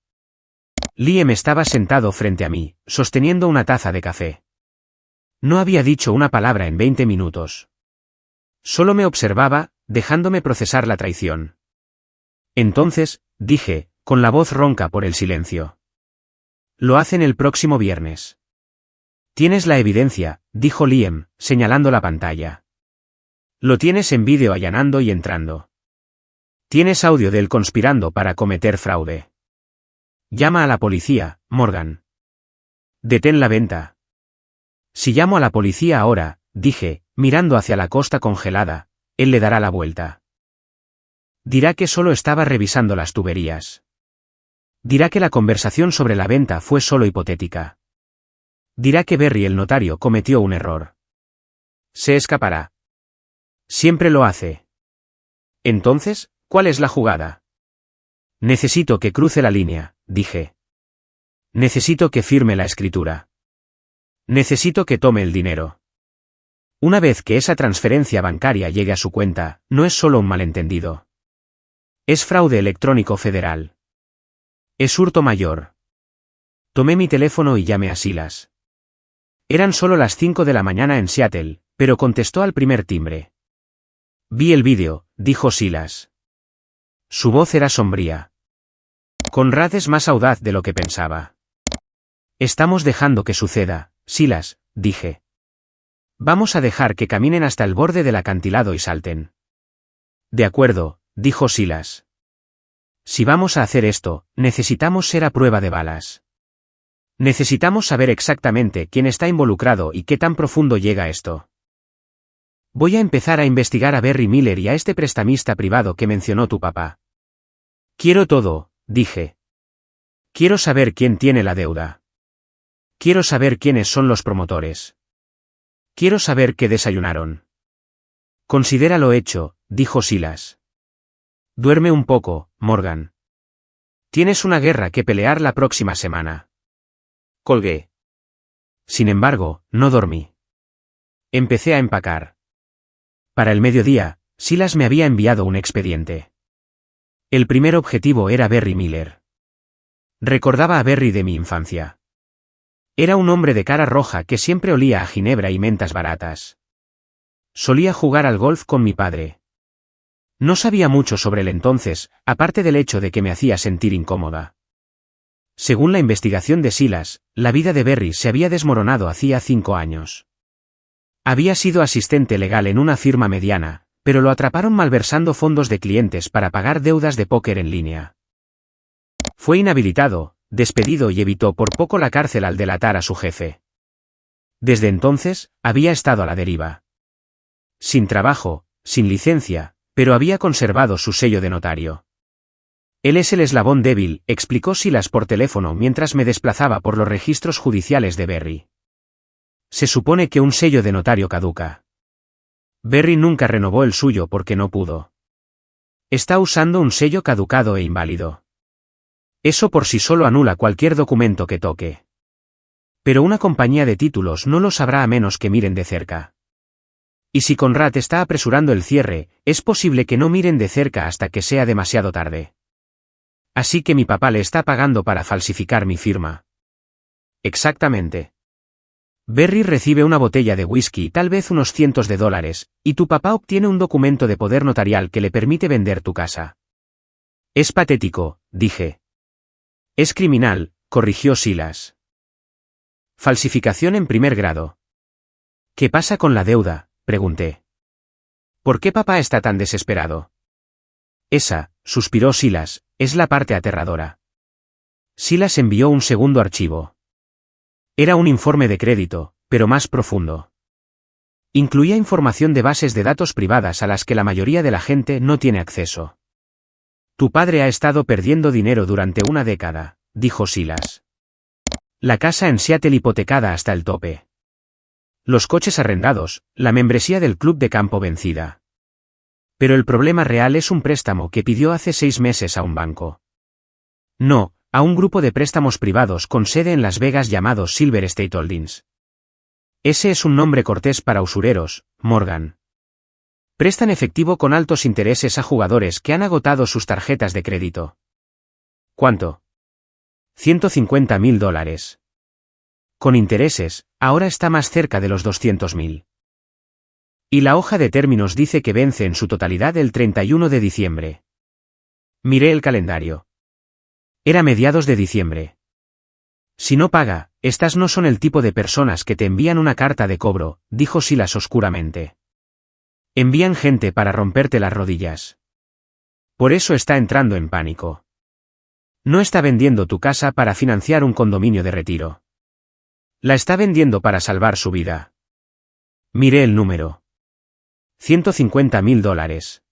Liam estaba sentado frente a mí, sosteniendo una taza de café. No había dicho una palabra en 20 minutos. Solo me observaba, dejándome procesar la traición. Entonces, dije, con la voz ronca por el silencio. Lo hacen el próximo viernes. Tienes la evidencia, dijo Liam, señalando la pantalla. Lo tienes en vídeo allanando y entrando. Tienes audio de él conspirando para cometer fraude. Llama a la policía, Morgan. Detén la venta. Si llamo a la policía ahora, dije, mirando hacia la costa congelada, él le dará la vuelta. Dirá que solo estaba revisando las tuberías. Dirá que la conversación sobre la venta fue solo hipotética. Dirá que Berry el notario cometió un error. Se escapará. Siempre lo hace. Entonces, ¿cuál es la jugada? Necesito que cruce la línea, dije. Necesito que firme la escritura. Necesito que tome el dinero. Una vez que esa transferencia bancaria llegue a su cuenta, no es solo un malentendido. Es fraude electrónico federal. Es hurto mayor. Tomé mi teléfono y llamé a Silas. Eran solo las 5 de la mañana en Seattle, pero contestó al primer timbre. Vi el vídeo, dijo Silas. Su voz era sombría. Conrad es más audaz de lo que pensaba. Estamos dejando que suceda, Silas, dije. Vamos a dejar que caminen hasta el borde del acantilado y salten. De acuerdo, dijo Silas. Si vamos a hacer esto, necesitamos ser a prueba de balas. Necesitamos saber exactamente quién está involucrado y qué tan profundo llega esto. Voy a empezar a investigar a Berry Miller y a este prestamista privado que mencionó tu papá. Quiero todo, dije. Quiero saber quién tiene la deuda. Quiero saber quiénes son los promotores. Quiero saber qué desayunaron. Considéralo hecho, dijo Silas. Duerme un poco, Morgan. Tienes una guerra que pelear la próxima semana. Colgué. Sin embargo, no dormí. Empecé a empacar. Para el mediodía, Silas me había enviado un expediente. El primer objetivo era Berry Miller. Recordaba a Berry de mi infancia. Era un hombre de cara roja que siempre olía a ginebra y mentas baratas. Solía jugar al golf con mi padre. No sabía mucho sobre él entonces, aparte del hecho de que me hacía sentir incómoda. Según la investigación de Silas, la vida de Berry se había desmoronado hacía 5 años. Había sido asistente legal en una firma mediana, pero lo atraparon malversando fondos de clientes para pagar deudas de póker en línea. Fue inhabilitado, despedido y evitó por poco la cárcel al delatar a su jefe. Desde entonces, había estado a la deriva. Sin trabajo, sin licencia, pero había conservado su sello de notario. Él es el eslabón débil, explicó Silas por teléfono mientras me desplazaba por los registros judiciales de Berry. Se supone que un sello de notario caduca. Berry nunca renovó el suyo porque no pudo. Está usando un sello caducado e inválido. Eso por sí solo anula cualquier documento que toque. Pero una compañía de títulos no lo sabrá a menos que miren de cerca. Y si Conrad está apresurando el cierre, es posible que no miren de cerca hasta que sea demasiado tarde. Así que mi papá le está pagando para falsificar mi firma. Exactamente. Berry recibe una botella de whisky y tal vez unos cientos de dólares, y tu papá obtiene un documento de poder notarial que le permite vender tu casa. Es patético, dije. Es criminal, corrigió Silas. Falsificación en primer grado. ¿Qué pasa con la deuda?, pregunté. ¿Por qué papá está tan desesperado? Esa, suspiró Silas, es la parte aterradora. Silas envió un segundo archivo. Era un informe de crédito, pero más profundo. Incluía información de bases de datos privadas a las que la mayoría de la gente no tiene acceso. Tu padre ha estado perdiendo dinero durante una década, dijo Silas. La casa en Seattle hipotecada hasta el tope. Los coches arrendados, la membresía del club de campo vencida. Pero el problema real es un préstamo que pidió hace 6 meses a un banco. No, a un grupo de préstamos privados con sede en Las Vegas llamados Silver State Holdings. Ese es un nombre cortés para usureros, Morgan. Prestan efectivo con altos intereses a jugadores que han agotado sus tarjetas de crédito. ¿Cuánto? $150.000. Con intereses, ahora está más cerca de los 200.000. Y la hoja de términos dice que vence en su totalidad el 31 de diciembre. Miré el calendario. Era mediados de diciembre. Si no paga, estas no son el tipo de personas que te envían una carta de cobro, dijo Silas oscuramente. Envían gente para romperte las rodillas. Por eso está entrando en pánico. No está vendiendo tu casa para financiar un condominio de retiro. La está vendiendo para salvar su vida. Miré el número. $150.000.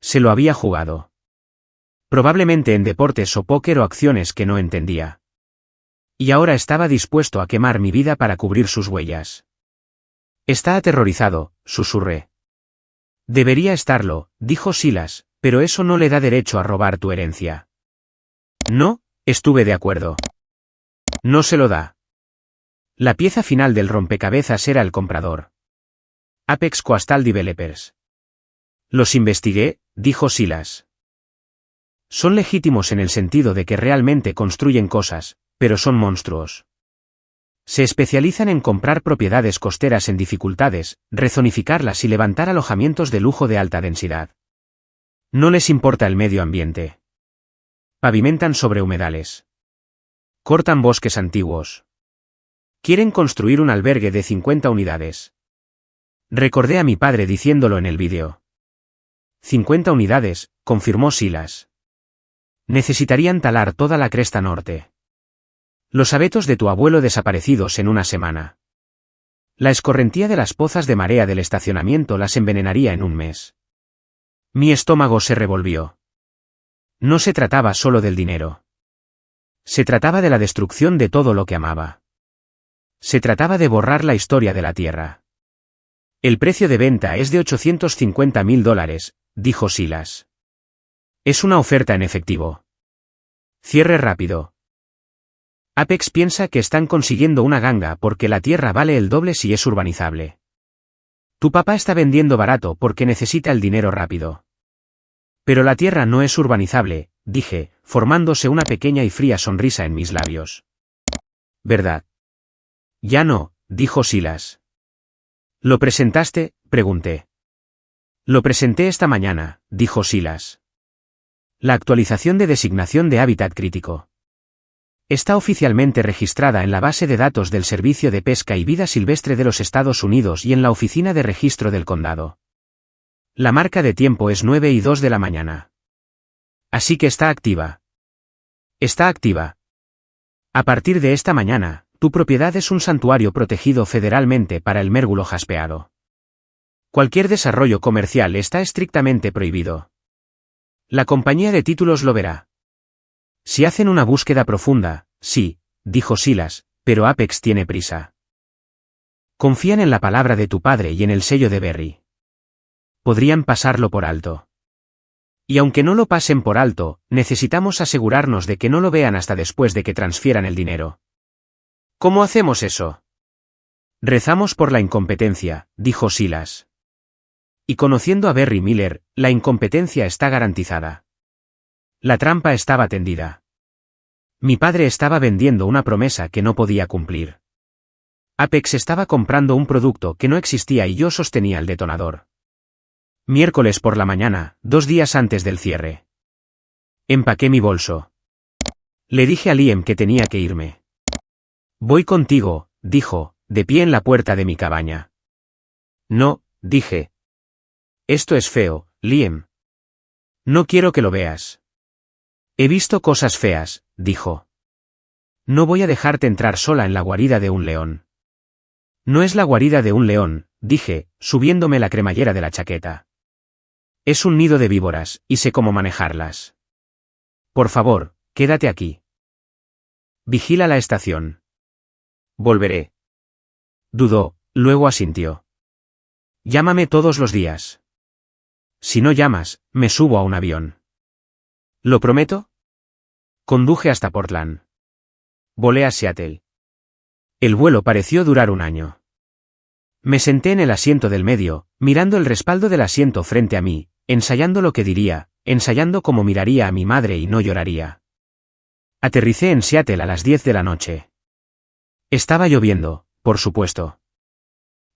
Se lo había jugado. Probablemente en deportes o póker o acciones que no entendía. Y ahora estaba dispuesto a quemar mi vida para cubrir sus huellas. Está aterrorizado, susurré. Debería estarlo, dijo Silas, pero eso no le da derecho a robar tu herencia. No, estuve de acuerdo. No se lo da. La pieza final del rompecabezas era el comprador. Apex Coastal Developers. Los investigué, dijo Silas. Son legítimos en el sentido de que realmente construyen cosas, pero son monstruos. Se especializan en comprar propiedades costeras en dificultades, rezonificarlas y levantar alojamientos de lujo de alta densidad. No les importa el medio ambiente. Pavimentan sobre humedales. Cortan bosques antiguos. Quieren construir un albergue de 50 unidades. Recordé a mi padre diciéndolo en el vídeo. 50 unidades, confirmó Silas. Necesitarían talar toda la cresta norte. Los abetos de tu abuelo desaparecidos en una semana. La escorrentía de las pozas de marea del estacionamiento las envenenaría en un mes. Mi estómago se revolvió. No se trataba solo del dinero. Se trataba de la destrucción de todo lo que amaba. Se trataba de borrar la historia de la tierra. El precio de venta es de $850.000, dijo Silas. Es una oferta en efectivo. Cierre rápido. Apex piensa que están consiguiendo una ganga porque la tierra vale el doble si es urbanizable. Tu papá está vendiendo barato porque necesita el dinero rápido. Pero la tierra no es urbanizable, dije, formándose una pequeña y fría sonrisa en mis labios. ¿Verdad? Ya no, dijo Silas. ¿Lo presentaste?, pregunté. Lo presenté esta mañana, dijo Silas. La actualización de designación de hábitat crítico. Está oficialmente registrada en la base de datos del Servicio de Pesca y Vida Silvestre de los Estados Unidos y en la Oficina de Registro del Condado. La marca de tiempo es 9:02 de la mañana. Así que está activa. Está activa. A partir de esta mañana, tu propiedad es un santuario protegido federalmente para el mérgulo jaspeado. Cualquier desarrollo comercial está estrictamente prohibido. La compañía de títulos lo verá. Si hacen una búsqueda profunda, sí, dijo Silas, pero Apex tiene prisa. Confían en la palabra de tu padre y en el sello de Berry. Podrían pasarlo por alto. Y aunque no lo pasen por alto, necesitamos asegurarnos de que no lo vean hasta después de que transfieran el dinero. ¿Cómo hacemos eso? Rezamos por la incompetencia, dijo Silas. Y conociendo a Berry Miller, la incompetencia está garantizada. La trampa estaba tendida. Mi padre estaba vendiendo una promesa que no podía cumplir. Apex estaba comprando un producto que no existía y yo sostenía el detonador. Miércoles por la mañana, 2 días antes del cierre. Empaqué mi bolso. Le dije a Liam que tenía que irme. Voy contigo, dijo, de pie en la puerta de mi cabaña. No, dije. Esto es feo, Liam. No quiero que lo veas. He visto cosas feas, dijo. No voy a dejarte entrar sola en la guarida de un león. No es la guarida de un león, dije, subiéndome la cremallera de la chaqueta. Es un nido de víboras, y sé cómo manejarlas. Por favor, quédate aquí. Vigila la estación. Volveré. Dudó, luego asintió. Llámame todos los días. Si no llamas, me subo a un avión. ¿Lo prometo? Conduje hasta Portland. Volé a Seattle. El vuelo pareció durar un año. Me senté en el asiento del medio, mirando el respaldo del asiento frente a mí, ensayando lo que diría, ensayando cómo miraría a mi madre y no lloraría. Aterricé en Seattle a las 10 de la noche. Estaba lloviendo, por supuesto.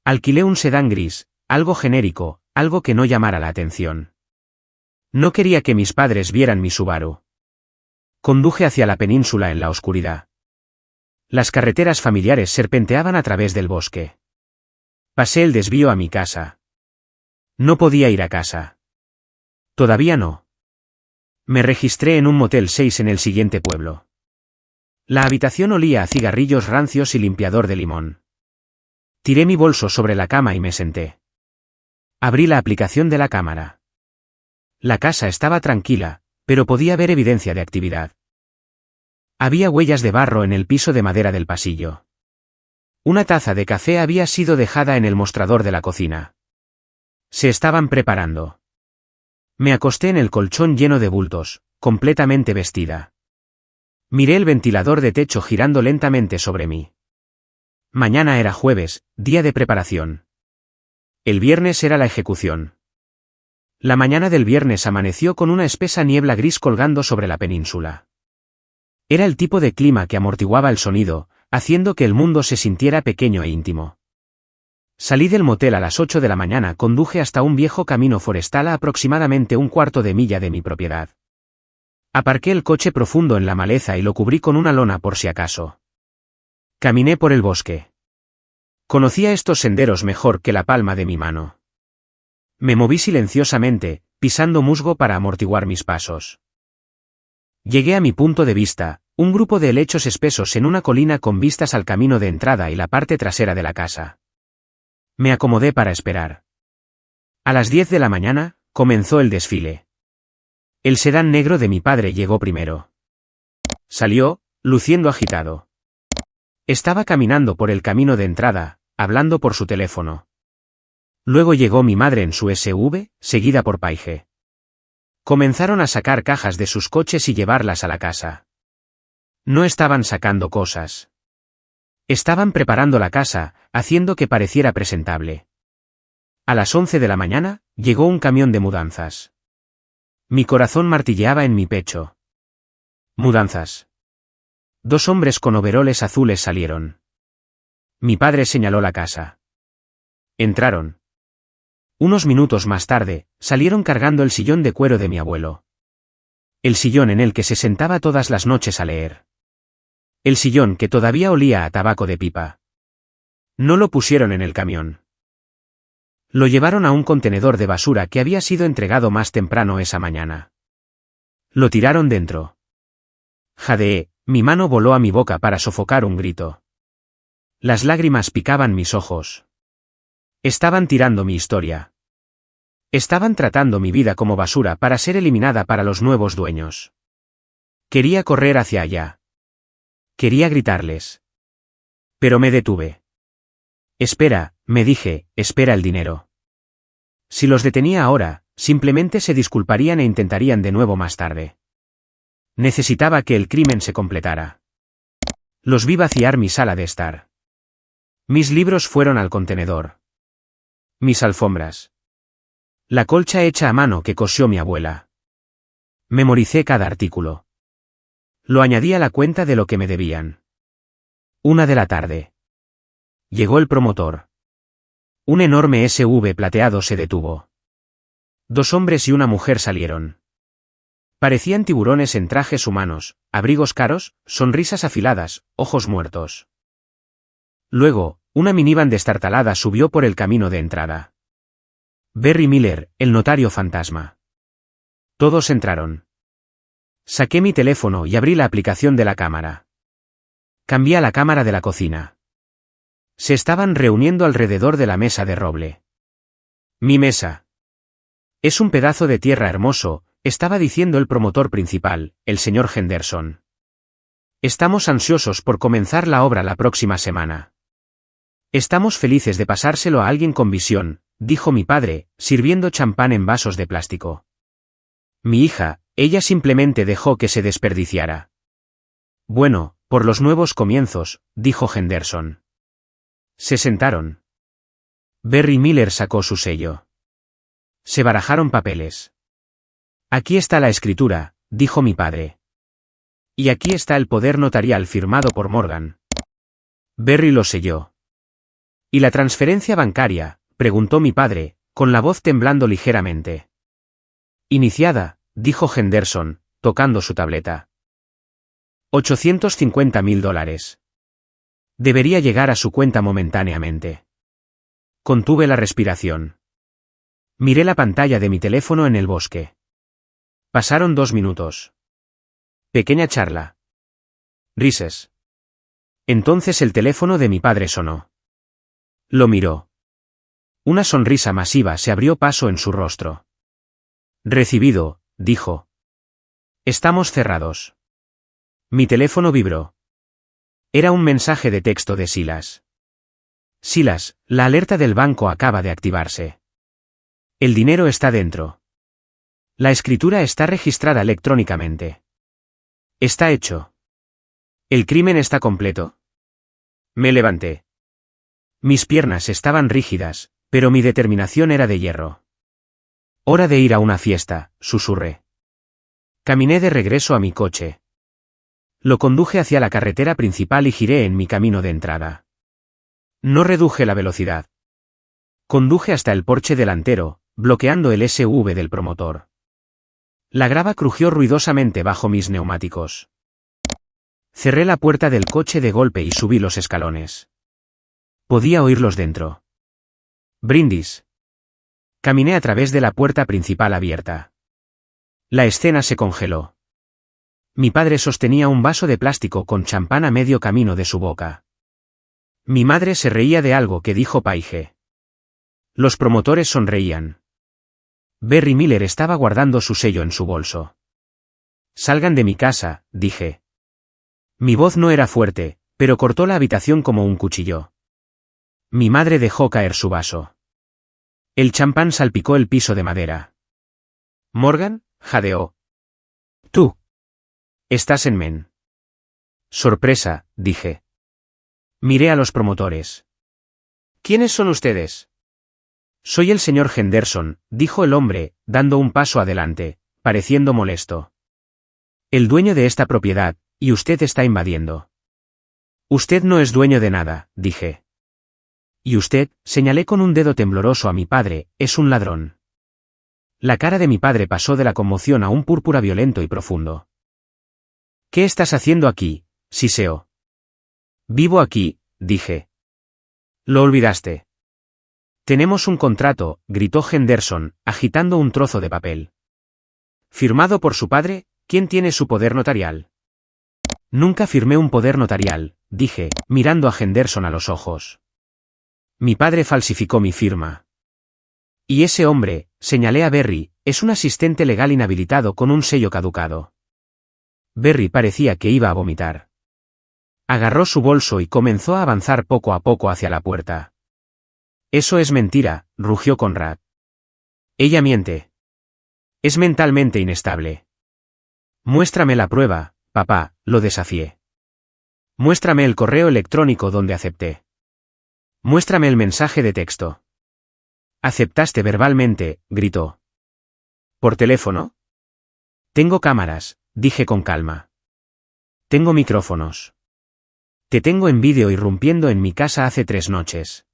Alquilé un sedán gris, algo genérico, algo que no llamara la atención. No quería que mis padres vieran mi Subaru. Conduje hacia la península en la oscuridad. Las carreteras familiares serpenteaban a través del bosque. Pasé el desvío a mi casa. No podía ir a casa. Todavía no. Me registré en un Motel 6 en el siguiente pueblo. La habitación olía a cigarrillos rancios y limpiador de limón. Tiré mi bolso sobre la cama y me senté. Abrí la aplicación de la cámara. La casa estaba tranquila, pero podía ver evidencia de actividad. Había huellas de barro en el piso de madera del pasillo. Una taza de café había sido dejada en el mostrador de la cocina. Se estaban preparando. Me acosté en el colchón lleno de bultos, completamente vestida. Miré el ventilador de techo girando lentamente sobre mí. Mañana era jueves, día de preparación. El viernes era la ejecución. La mañana del viernes amaneció con una espesa niebla gris colgando sobre la península. Era el tipo de clima que amortiguaba el sonido, haciendo que el mundo se sintiera pequeño e íntimo. Salí del motel a las 8 de la mañana, conduje hasta un viejo camino forestal a aproximadamente un cuarto de milla de mi propiedad. Aparqué el coche profundo en la maleza y lo cubrí con una lona por si acaso. Caminé por el bosque. Conocía estos senderos mejor que la palma de mi mano. Me moví silenciosamente, pisando musgo para amortiguar mis pasos. Llegué a mi punto de vista, un grupo de helechos espesos en una colina con vistas al camino de entrada y la parte trasera de la casa. Me acomodé para esperar. A las 10 de la mañana, comenzó el desfile. El sedán negro de mi padre llegó primero. Salió, luciendo agitado. Estaba caminando por el camino de entrada, hablando por su teléfono. Luego llegó mi madre en su SUV, seguida por Paige. Comenzaron a sacar cajas de sus coches y llevarlas a la casa. No estaban sacando cosas. Estaban preparando la casa, haciendo que pareciera presentable. A las 11 de la mañana, llegó un camión de mudanzas. Mi corazón martilleaba en mi pecho. Mudanzas. 2 hombres con overoles azules salieron. Mi padre señaló la casa. Entraron. Unos minutos más tarde, salieron cargando el sillón de cuero de mi abuelo. El sillón en el que se sentaba todas las noches a leer. El sillón que todavía olía a tabaco de pipa. No lo pusieron en el camión. Lo llevaron a un contenedor de basura que había sido entregado más temprano esa mañana. Lo tiraron dentro. Jadeé, mi mano voló a mi boca para sofocar un grito. Las lágrimas picaban mis ojos. Estaban tirando mi historia. Estaban tratando mi vida como basura para ser eliminada para los nuevos dueños. Quería correr hacia allá. Quería gritarles. Pero me detuve. Espera, me dije, espera el dinero. Si los detenía ahora, simplemente se disculparían e intentarían de nuevo más tarde. Necesitaba que el crimen se completara. Los vi vaciar mi sala de estar. Mis libros fueron al contenedor. Mis alfombras. La colcha hecha a mano que cosió mi abuela. Memoricé cada artículo. Lo añadí a la cuenta de lo que me debían. 1 de la tarde. Llegó el promotor. Un enorme SUV plateado se detuvo. 2 hombres y una mujer salieron. Parecían tiburones en trajes humanos, abrigos caros, sonrisas afiladas, ojos muertos. Luego, una minivan destartalada subió por el camino de entrada. Berry Miller, el notario fantasma. Todos entraron. Saqué mi teléfono y abrí la aplicación de la cámara. Cambié a la cámara de la cocina. Se estaban reuniendo alrededor de la mesa de roble. Mi mesa. Es un pedazo de tierra hermoso, estaba diciendo el promotor principal, el señor Henderson. Estamos ansiosos por comenzar la obra la próxima semana. Estamos felices de pasárselo a alguien con visión, dijo mi padre, sirviendo champán en vasos de plástico. Mi hija, ella simplemente dejó que se desperdiciara. Bueno, por los nuevos comienzos, dijo Henderson. Se sentaron. Berry Miller sacó su sello. Se barajaron papeles. Aquí está la escritura, dijo mi padre. Y aquí está el poder notarial firmado por Morgan. Berry lo selló. ¿Y la transferencia bancaria?, preguntó mi padre, con la voz temblando ligeramente. Iniciada, dijo Henderson, tocando su tableta. $850.000. Debería llegar a su cuenta momentáneamente. Contuve la respiración. Miré la pantalla de mi teléfono en el bosque. Pasaron 2 minutos. Pequeña charla. Rises. Entonces el teléfono de mi padre sonó. Lo miró. Una sonrisa masiva se abrió paso en su rostro. Recibido, dijo. Estamos cerrados. Mi teléfono vibró. Era un mensaje de texto de Silas. Silas, la alerta del banco acaba de activarse. El dinero está dentro. La escritura está registrada electrónicamente. Está hecho. El crimen está completo. Me levanté. Mis piernas estaban rígidas, pero mi determinación era de hierro. Hora de ir a una fiesta, susurré. Caminé de regreso a mi coche. Lo conduje hacia la carretera principal y giré en mi camino de entrada. No reduje la velocidad. Conduje hasta el porche delantero, bloqueando el SUV del promotor. La grava crujió ruidosamente bajo mis neumáticos. Cerré la puerta del coche de golpe y subí los escalones. Podía oírlos dentro. Brindis. Caminé a través de la puerta principal abierta. La escena se congeló. Mi padre sostenía un vaso de plástico con champán a medio camino de su boca. Mi madre se reía de algo que dijo Paige. Los promotores sonreían. Barry Miller estaba guardando su sello en su bolso. Salgan de mi casa, dije. Mi voz no era fuerte, pero cortó la habitación como un cuchillo. Mi madre dejó caer su vaso. El champán salpicó el piso de madera. Morgan, jadeó. Tú. Estás en Men. Sorpresa, dije. Miré a los promotores. ¿Quiénes son ustedes? Soy el señor Henderson, dijo el hombre, dando un paso adelante, pareciendo molesto. El dueño de esta propiedad, y usted está invadiendo. Usted no es dueño de nada, dije. Y usted, señalé con un dedo tembloroso a mi padre, es un ladrón. La cara de mi padre pasó de la conmoción a un púrpura violento y profundo. ¿Qué estás haciendo aquí, siseó? Vivo aquí, dije. Lo olvidaste. Tenemos un contrato, gritó Henderson, agitando un trozo de papel. ¿Firmado por su padre? ¿Quién tiene su poder notarial? Nunca firmé un poder notarial, dije, mirando a Henderson a los ojos. Mi padre falsificó mi firma. Y ese hombre, señalé a Barry, es un asistente legal inhabilitado con un sello caducado. Barry parecía que iba a vomitar. Agarró su bolso y comenzó a avanzar poco a poco hacia la puerta. Eso es mentira, rugió Conrad. Ella miente. Es mentalmente inestable. Muéstrame la prueba, papá, lo desafié. Muéstrame el correo electrónico donde acepté. Muéstrame el mensaje de texto. Aceptaste verbalmente, gritó. ¿Por teléfono? Tengo cámaras, dije con calma. Tengo micrófonos. Te tengo en vídeo irrumpiendo en mi casa hace 3 noches.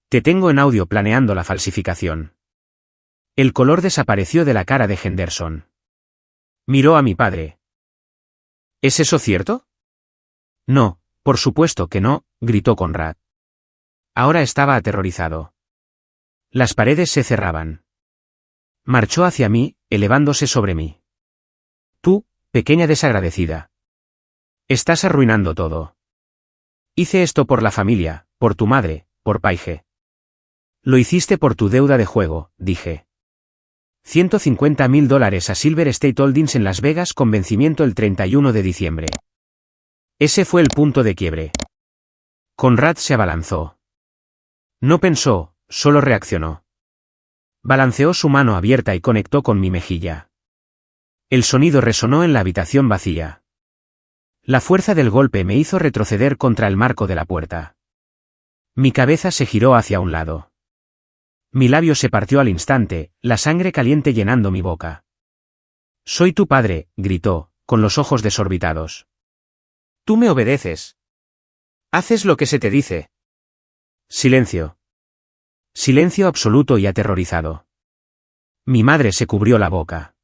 Te tengo en audio planeando la falsificación. El color desapareció de la cara de Henderson. Miró a mi padre. ¿Es eso cierto? No, por supuesto que no, gritó Conrad. Ahora estaba aterrorizado. Las paredes se cerraban. Marchó hacia mí, elevándose sobre mí. Tú, pequeña desagradecida. Estás arruinando todo. Hice esto por la familia, por tu madre, por Paige. Lo hiciste por tu deuda de juego, dije. $150.000 a Silver State Holdings en Las Vegas con vencimiento el 31 de diciembre. Ese fue el punto de quiebre. Conrad se abalanzó. No pensó, solo reaccionó. Balanceó su mano abierta y conectó con mi mejilla. El sonido resonó en la habitación vacía. La fuerza del golpe me hizo retroceder contra el marco de la puerta. Mi cabeza se giró hacia un lado. Mi labio se partió al instante, la sangre caliente llenando mi boca. Soy tu padre, gritó, con los ojos desorbitados. Tú me obedeces. Haces lo que se te dice. Silencio. Silencio absoluto y aterrorizado. Mi madre se cubrió la boca.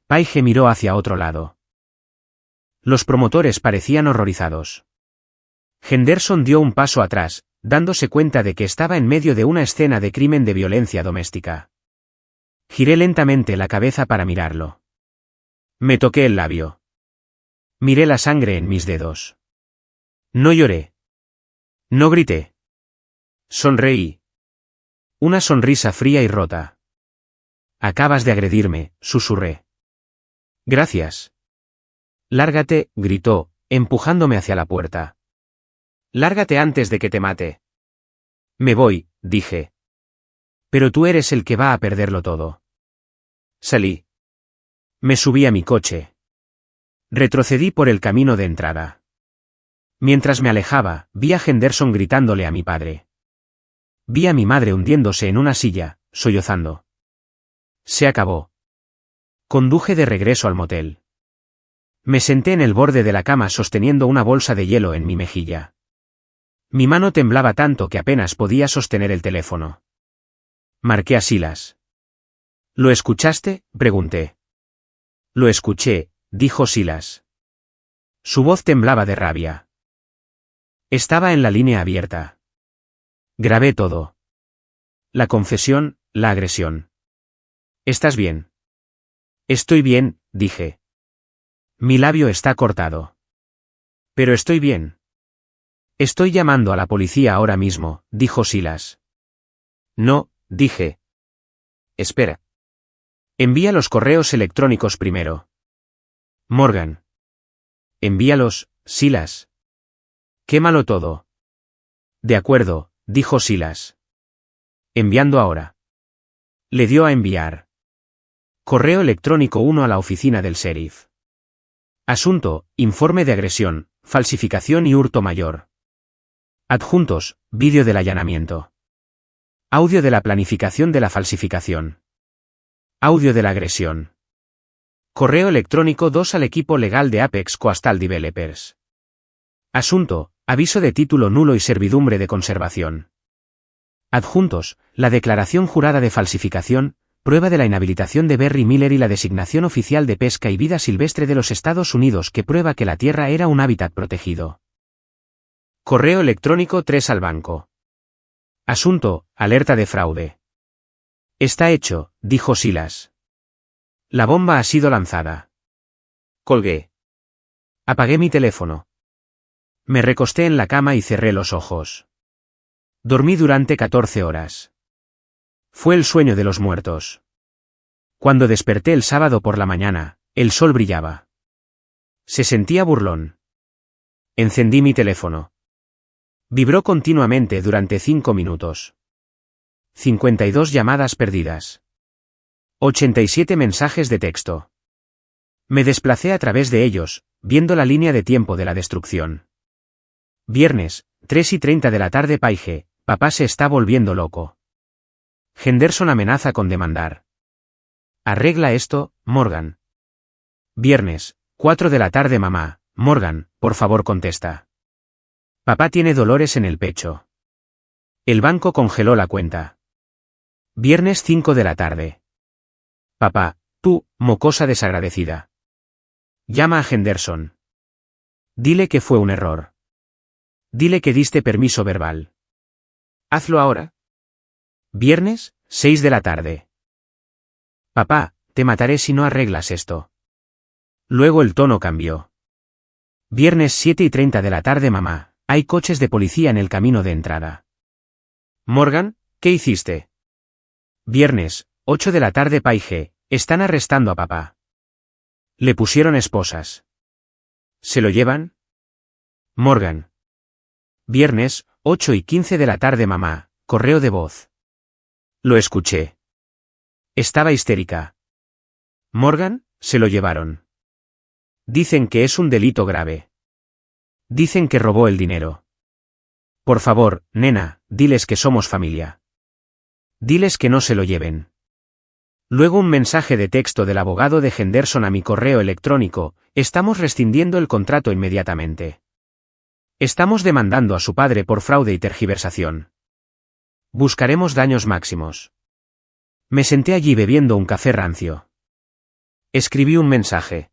Paige miró hacia otro lado. Los promotores parecían horrorizados. Henderson dio un paso atrás, dándose cuenta de que estaba en medio de una escena de crimen de violencia doméstica. Giré lentamente la cabeza para mirarlo. Me toqué el labio. Miré la sangre en mis dedos. No lloré. No grité. Sonreí. Una sonrisa fría y rota. Acabas de agredirme, susurré. Gracias. Lárgate, gritó, empujándome hacia la puerta. Lárgate antes de que te mate. Me voy, dije. Pero tú eres el que va a perderlo todo. Salí. Me subí a mi coche. Retrocedí por el camino de entrada. Mientras me alejaba, vi a Henderson gritándole a mi padre. Vi a mi madre hundiéndose en una silla, sollozando. Se acabó. Conduje de regreso al motel. Me senté en el borde de la cama sosteniendo una bolsa de hielo en mi mejilla. Mi mano temblaba tanto que apenas podía sostener el teléfono. Marqué a Silas. ¿Lo escuchaste?, pregunté. Lo escuché, dijo Silas. Su voz temblaba de rabia. Estaba en la línea abierta. Grabé todo. La confesión, la agresión. ¿Estás bien? Estoy bien, dije. Mi labio está cortado. Pero estoy bien. Estoy llamando a la policía ahora mismo, dijo Silas. No, dije. Espera. Envía los correos electrónicos primero. Morgan. Envíalos, Silas. Quémalo todo. De acuerdo, dijo Silas. Enviando ahora. Le dio a enviar. Correo electrónico 1 a la oficina del sheriff. Asunto, informe de agresión, falsificación y hurto mayor. Adjuntos, vídeo del allanamiento. Audio de la planificación de la falsificación. Audio de la agresión. Correo electrónico 2 al equipo legal de Apex Coastal Developers. Asunto, aviso de título nulo y servidumbre de conservación. Adjuntos, la declaración jurada de falsificación, prueba de la inhabilitación de Berry Miller y la designación oficial de pesca y vida silvestre de los Estados Unidos que prueba que la tierra era un hábitat protegido. Correo electrónico 3 al banco. Asunto, alerta de fraude. Está hecho, dijo Silas. La bomba ha sido lanzada. Colgué. Apagué mi teléfono. Me recosté en la cama y cerré los ojos. Dormí durante 14 horas. Fue el sueño de los muertos. Cuando desperté el sábado por la mañana, el sol brillaba. Se sentía burlón. Encendí mi teléfono. Vibró continuamente durante 5 minutos. 52 llamadas perdidas. 87 mensajes de texto. Me desplacé a través de ellos, viendo la línea de tiempo de la destrucción. Viernes, 3:30 de la tarde. Paige, papá se está volviendo loco. Henderson amenaza con demandar. Arregla esto, Morgan. Viernes, 4 de la tarde. Mamá, Morgan, por favor contesta. Papá tiene dolores en el pecho. El banco congeló la cuenta. Viernes 5 de la tarde. Papá, tú, mocosa desagradecida. Llama a Henderson. Dile que fue un error. Dile que diste permiso verbal. Hazlo ahora. Viernes, 6 de la tarde. Papá, te mataré si no arreglas esto. Luego el tono cambió. Viernes 7:30 de la tarde. Mamá, hay coches de policía en el camino de entrada. Morgan, ¿qué hiciste? Viernes, 8 de la tarde. Paige, están arrestando a papá. Le pusieron esposas. ¿Se lo llevan? Morgan. Viernes, 8:15 de la tarde. Mamá, correo de voz. Lo escuché. Estaba histérica. Morgan, se lo llevaron. Dicen que es un delito grave. Dicen que robó el dinero. Por favor, nena, diles que somos familia. Diles que no se lo lleven. Luego un mensaje de texto del abogado de Henderson a mi correo electrónico: estamos rescindiendo el contrato inmediatamente. Estamos demandando a su padre por fraude y tergiversación. Buscaremos daños máximos. Me senté allí bebiendo un café rancio. Escribí un mensaje.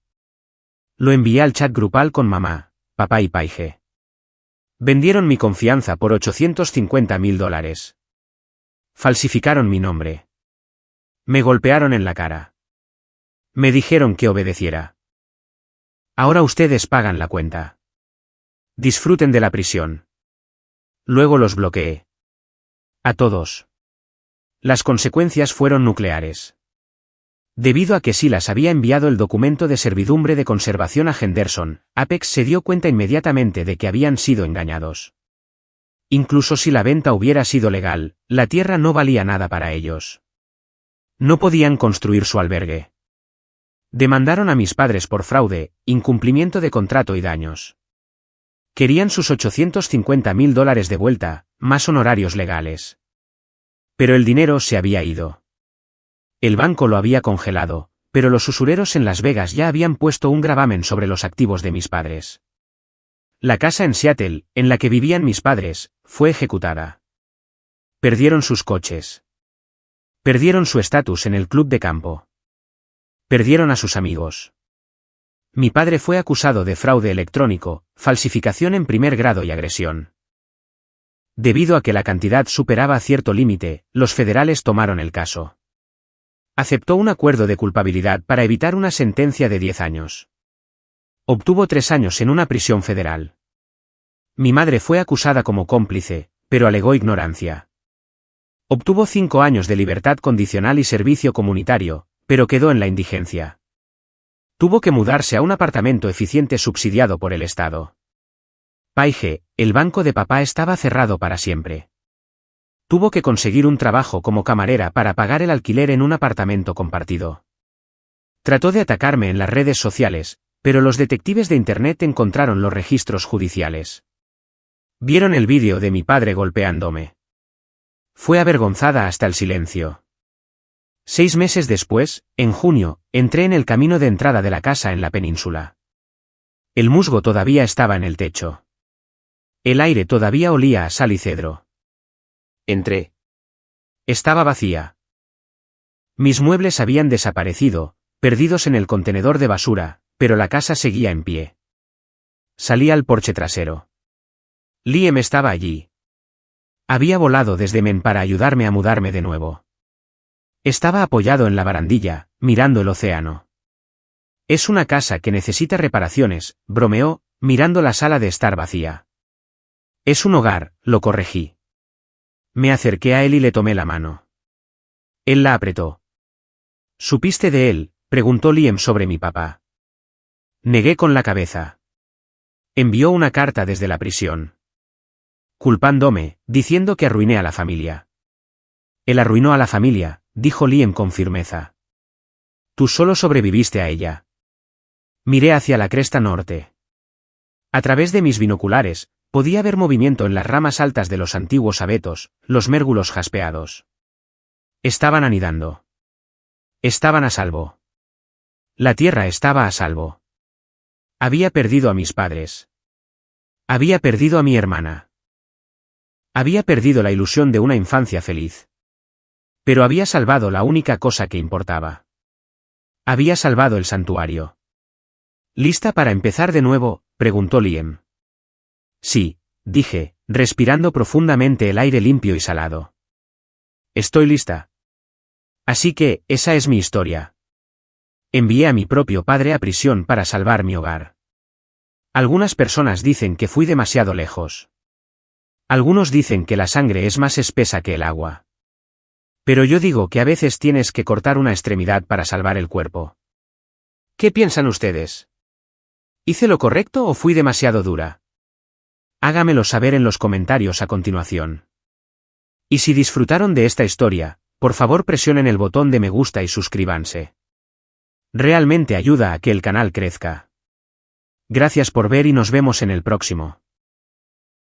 Lo envié al chat grupal con mamá, papá y Paige. Vendieron mi confianza por $850,000. Falsificaron mi nombre. Me golpearon en la cara. Me dijeron que obedeciera. Ahora ustedes pagan la cuenta. Disfruten de la prisión. Luego los bloqueé. A todos. Las consecuencias fueron nucleares. Debido a que Silas había enviado el documento de servidumbre de conservación a Henderson, Apex se dio cuenta inmediatamente de que habían sido engañados. Incluso si la venta hubiera sido legal, la tierra no valía nada para ellos. No podían construir su albergue. Demandaron a mis padres por fraude, incumplimiento de contrato y daños. Querían sus $850.000 de vuelta, más honorarios legales. Pero el dinero se había ido. El banco lo había congelado, pero los usureros en Las Vegas ya habían puesto un gravamen sobre los activos de mis padres. La casa en Seattle, en la que vivían mis padres, fue ejecutada. Perdieron sus coches. Perdieron su estatus en el club de campo. Perdieron a sus amigos. Mi padre fue acusado de fraude electrónico, falsificación en primer grado y agresión. Debido a que la cantidad superaba cierto límite, los federales tomaron el caso. Aceptó un acuerdo de culpabilidad para evitar una sentencia de 10 años. Obtuvo 3 años en una prisión federal. Mi madre fue acusada como cómplice, pero alegó ignorancia. Obtuvo 5 años de libertad condicional y servicio comunitario, pero quedó en la indigencia. Tuvo que mudarse a un apartamento eficiente subsidiado por el Estado. Paige, el banco de papá estaba cerrado para siempre. Tuvo que conseguir un trabajo como camarera para pagar el alquiler en un apartamento compartido. Trató de atacarme en las redes sociales, pero los detectives de Internet encontraron los registros judiciales. Vieron el vídeo de mi padre golpeándome. Fue avergonzada hasta el silencio. 6 meses después, en junio, entré en el camino de entrada de la casa en la península. El musgo todavía estaba en el techo. El aire todavía olía a sal y cedro. Entré. Estaba vacía. Mis muebles habían desaparecido, perdidos en el contenedor de basura, pero la casa seguía en pie. Salí al porche trasero. Liam estaba allí. Había volado desde Maine para ayudarme a mudarme de nuevo. Estaba apoyado en la barandilla, mirando el océano. Es una casa que necesita reparaciones, bromeó, mirando la sala de estar vacía. Es un hogar, lo corregí. Me acerqué a él y le tomé la mano. Él la apretó. ¿Supiste de él?, preguntó Liam sobre mi papá. Negué con la cabeza. Envió una carta desde la prisión. Culpándome, diciendo que arruiné a la familia. Él arruinó a la familia, dijo Liam con firmeza. Tú solo sobreviviste a ella. Miré hacia la cresta norte. A través de mis binoculares, podía ver movimiento en las ramas altas de los antiguos abetos, los mérgulos jaspeados. Estaban anidando. Estaban a salvo. La tierra estaba a salvo. Había perdido a mis padres. Había perdido a mi hermana. Había perdido la ilusión de una infancia feliz. Pero había salvado la única cosa que importaba. Había salvado el santuario. ¿Lista para empezar de nuevo?, preguntó Liam. Sí, dije, respirando profundamente el aire limpio y salado. Estoy lista. Así que, esa es mi historia. Envié a mi propio padre a prisión para salvar mi hogar. Algunas personas dicen que fui demasiado lejos. Algunos dicen que la sangre es más espesa que el agua. Pero yo digo que a veces tienes que cortar una extremidad para salvar el cuerpo. ¿Qué piensan ustedes? ¿Hice lo correcto o fui demasiado dura? Hágamelo saber en los comentarios a continuación. Y si disfrutaron de esta historia, por favor presionen el botón de me gusta y suscríbanse. Realmente ayuda a que el canal crezca. Gracias por ver y nos vemos en el próximo.